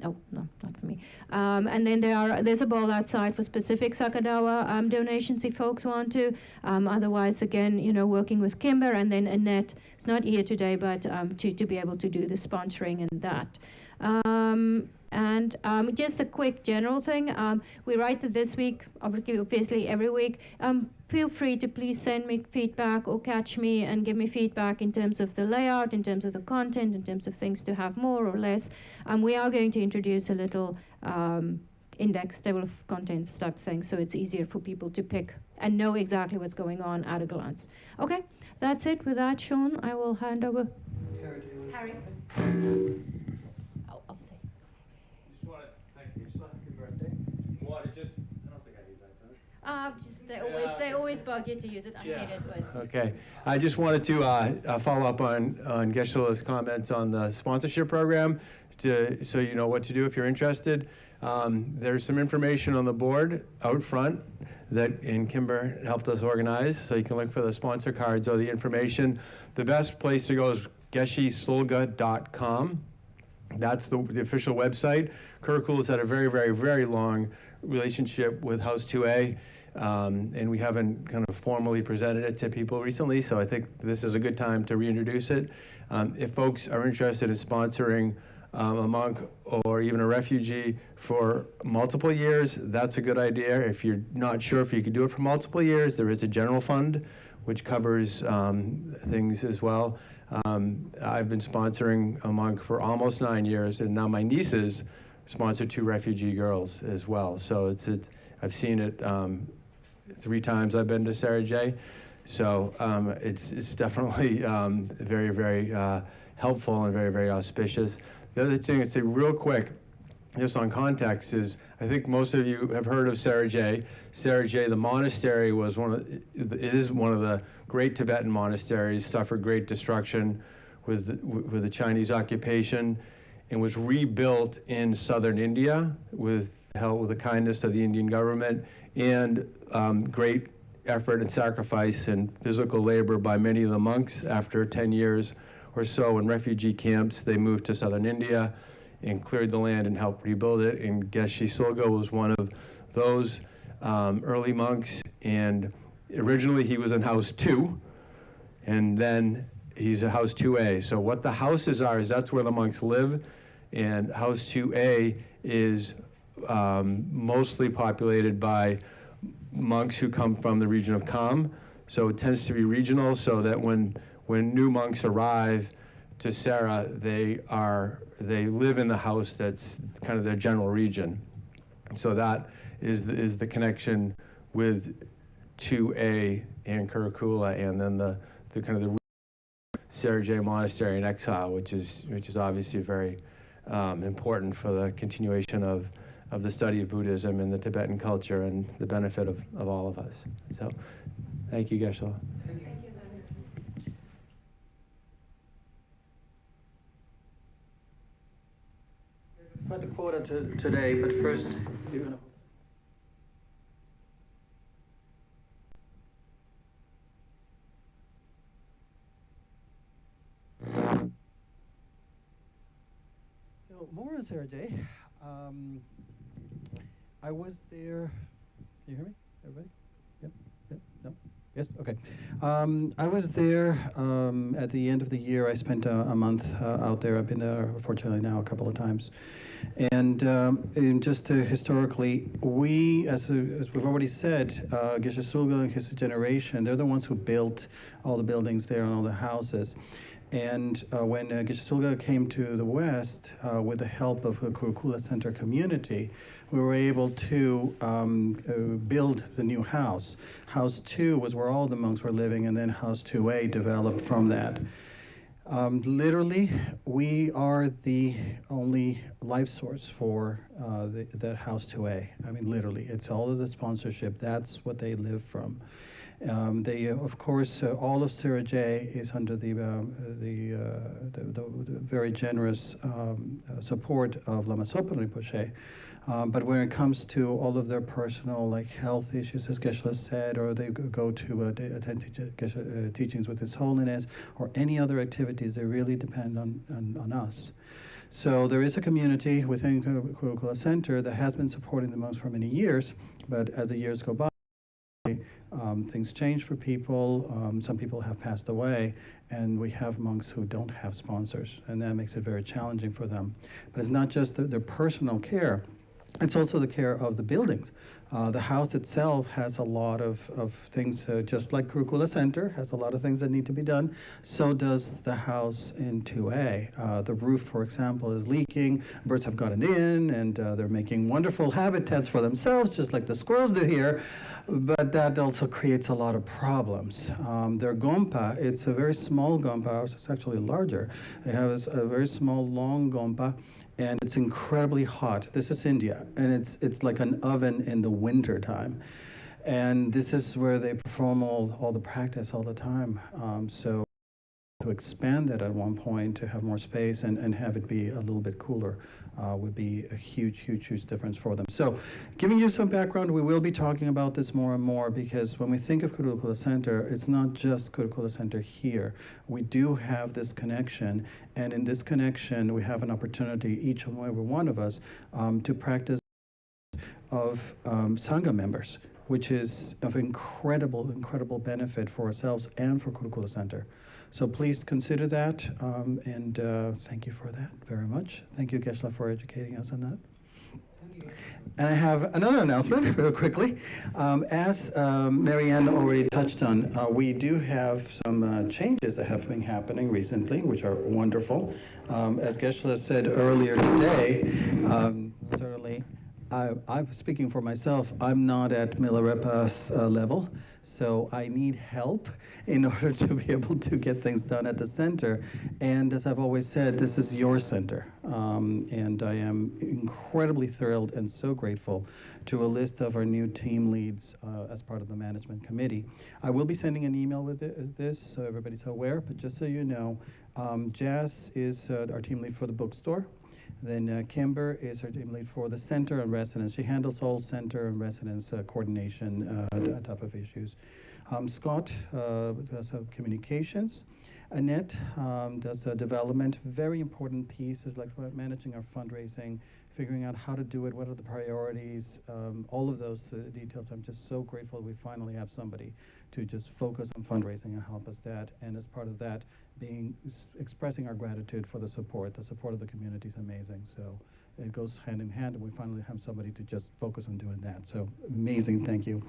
Oh, no, not for me. And then there's a bowl outside for specific Sakadawa donations if folks want to. Otherwise, again, working with Kimber and then Annette, who's not here today, but to be able to do the sponsoring and that. And just a quick general thing, we write that this week, obviously every week. Feel free to please send me feedback or catch me and give me feedback in terms of the layout, in terms of the content, in terms of things to have more or less. We are going to introduce a little index, table of contents type thing, so it's easier for people to pick and know exactly what's going on at a glance. Okay, that's it. With that, Sean, I will hand over. Harry. I'll stay. Just want to thank you. Happy birthday. I don't think I need that, They always bug you to use it. I hate it, but. Okay. I just wanted to follow up on Geshe-la's comments on the sponsorship program so you know what to do if you're interested. There's some information on the board out front that Kimber helped us organize, so you can look for the sponsor cards or the information. The best place to go is geshesulga.com. That's the official website. Kurukulla has had a very, very, very long relationship with House 2A, and we haven't kind of formally presented it to people recently, so I think this is a good time to reintroduce it. If folks are interested in sponsoring a monk or even a refugee for multiple years, that's a good idea. If you're not sure if you could do it for multiple years, there is a general fund which covers things as well. I've been sponsoring a monk for almost 9 years, and now my nieces sponsor 2 refugee girls as well. So I've seen it 3 times I've been to Sarah J. So it's definitely very, very helpful and very, very auspicious. The other thing I'd say real quick, just on context, is I think most of you have heard of Sergei. Sergei, the monastery, is one of the great Tibetan monasteries, suffered great destruction with the Chinese occupation, and was rebuilt in southern India with the kindness of the Indian government, and great effort and sacrifice and physical labor by many of the monks. After 10 years or so in refugee camps, they moved to southern India and cleared the land and helped rebuild it. And Geshe Sulga was one of those early monks. And originally he was in house 2, and then he's in house 2A. So what the houses are is that's where the monks live. And house 2A is mostly populated by monks who come from the region of Kham. So it tends to be regional, so that when new monks arrive to Sera, they live in the house that's kind of their general region. So that is the connection with 2A and Kurukulla, and then the kind of the Sergei Monastery in exile, which is obviously very important for the continuation of the study of Buddhism and the Tibetan culture and the benefit of all of us. So, thank you, Geshe. Thank you. Quite the quota today, but first you're going to. So more on Sergei. I was there. Can you hear me, everybody? Yep. Yep. No. Yes. Okay. I was there at the end of the year. I spent a month out there. I've been there, fortunately, now a couple of times. And just historically, we, as we've already said, Geshe Sulga and his generation, they're the ones who built all the buildings there and all the houses. And when Geshe Sulga came to the West, with the help of the Kurukulla Center community, we were able to build the new house. House 2 was where all the monks were living, and then House 2A developed from that. Literally, we are the only life source for that House 2A. I mean, literally, it's all of the sponsorship. That's what they live from. They, of course, all of Sergei is under the very generous support of Lama Zopa Rinpoche. But when it comes to all of their personal, like, health issues, as Geshe said, or they go to attend teachings with His Holiness, or any other activities, they really depend on us. So there is a community within Kurukulla Center that has been supporting the monks for many years, but as the years go by, things change for people. Some people have passed away, and we have monks who don't have sponsors, and that makes it very challenging for them. But it's not just their personal care. It's also the care of the buildings. The house itself has a lot of things, just like Kurukulla Center has a lot of things that need to be done. So does the house in 2A. The roof, for example, is leaking. Birds have gotten in, and they're making wonderful habitats for themselves, just like the squirrels do here. But that also creates a lot of problems. Their gompa, it's a very small gompa. It's actually larger. They have a very small, long gompa, and it's incredibly hot. This is India, and it's like an oven in the winter time. And this is where they perform all the practice all the time. So to expand that at one point, to have more space and have it be a little bit cooler would be a huge, huge, huge difference for them. So giving you some background, we will be talking about this more and more, because when we think of Kurukulla Center, it's not just Kurukulla Center here. We do have this connection, and in this connection, we have an opportunity, each and every one of us, to practice of Sangha members, which is of incredible, incredible benefit for ourselves and for Kurukulla Center. So please consider that, and thank you for that very much. Thank you, Geshe, for educating us on that. And I have another announcement, real quickly. As Marianne already touched on, we do have some changes that have been happening recently, which are wonderful. As Geshe said earlier today, certainly I'm speaking for myself. I'm not at Milarepa's level, so I need help in order to be able to get things done at the center. And as I've always said, this is your center. And I am incredibly thrilled and so grateful to a list of our new team leads as part of the management committee. I will be sending an email with this, so everybody's aware, but just so you know, Jazz is our team lead for the bookstore. Then Kimber is our team lead for the center and residence. She handles all center and residence coordination type of issues. Scott does communications. Annette does development. Very important pieces like managing our fundraising, figuring out how to do it, what are the priorities, all of those details. I'm just so grateful we finally have somebody to just focus on fundraising and help us that. And as part of that, expressing our gratitude for the support. The support of the community is amazing. So it goes hand in hand, and we finally have somebody to just focus on doing that. So amazing, thank you.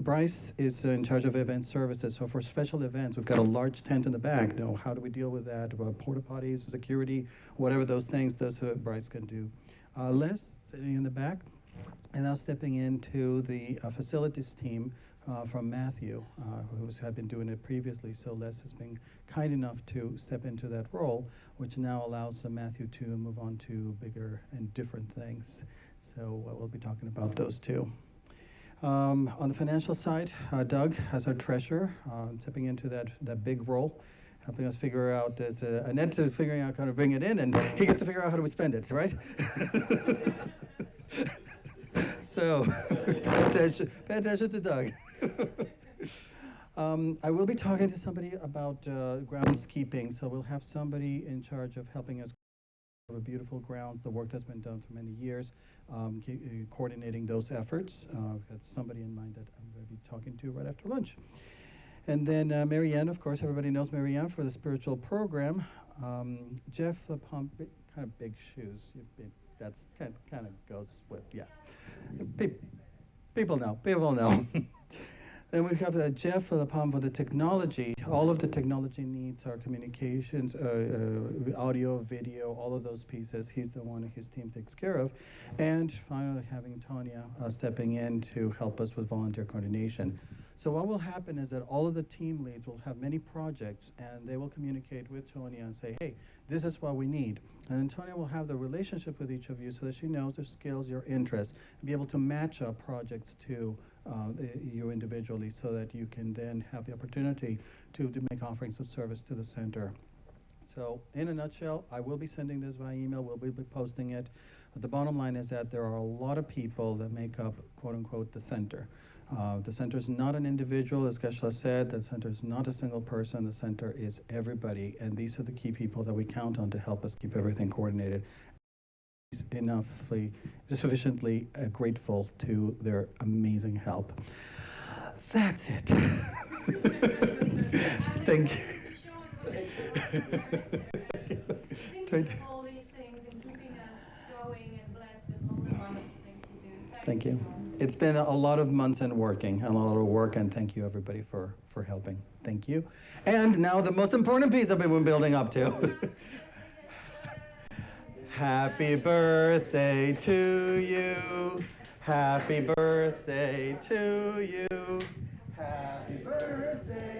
Bryce is in charge of event services. So for special events, we've got a large tent in the back. Now, how do we deal with that? About porta potties, security, whatever those things, Bryce can do. Les, sitting in the back, and now stepping into the facilities team from Matthew, who had been doing it previously. So Les has been kind enough to step into that role, which now allows Matthew to move on to bigger and different things. So we'll be talking about those too. On the financial side, Doug, as our treasurer, stepping into that big role, helping us figure out, as Annette is figuring out how to bring it in, and he gets to figure out how do we spend it, right? So, pay attention to Doug. I will be talking to somebody about groundskeeping, so we'll have somebody in charge of helping us have a beautiful grounds, the work that's been done for many years, coordinating those efforts. I've got somebody in mind that I'm going to be talking to right after lunch. And then Marianne, of course, everybody knows Marianne for the spiritual program. Jeff LaPompe, kind of big shoes. That's kind of goes with, yeah. People know. Then we have Jeff LaPompe for the technology. All of the technology needs are communications, audio, video, all of those pieces. He's the one his team takes care of. And finally having Tonya stepping in to help us with volunteer coordination. So what will happen is that all of the team leads will have many projects, and they will communicate with Tonya and say, hey, this is what we need. And then Tonya will have the relationship with each of you so that she knows your skills, your interests, and be able to match up projects to you individually so that you can then have the opportunity to make offerings of service to the center. So in a nutshell, I will be sending this via email, we'll be posting it. But the bottom line is that there are a lot of people that make up, quote unquote, the center. The center is not an individual, as Geshe said. The center is not a single person. The center is everybody, and these are the key people that we count on to help us keep everything coordinated. Sufficiently grateful to their amazing help. That's it. Thank you. All these things and keeping us going and blessed with all the wonderful things you do. Thank you. It's been a lot of months and working, a lot of work, and thank you everybody for helping. Thank you. And now the most important piece that we've been building up to. Happy birthday to you. Happy birthday to you. Happy birthday.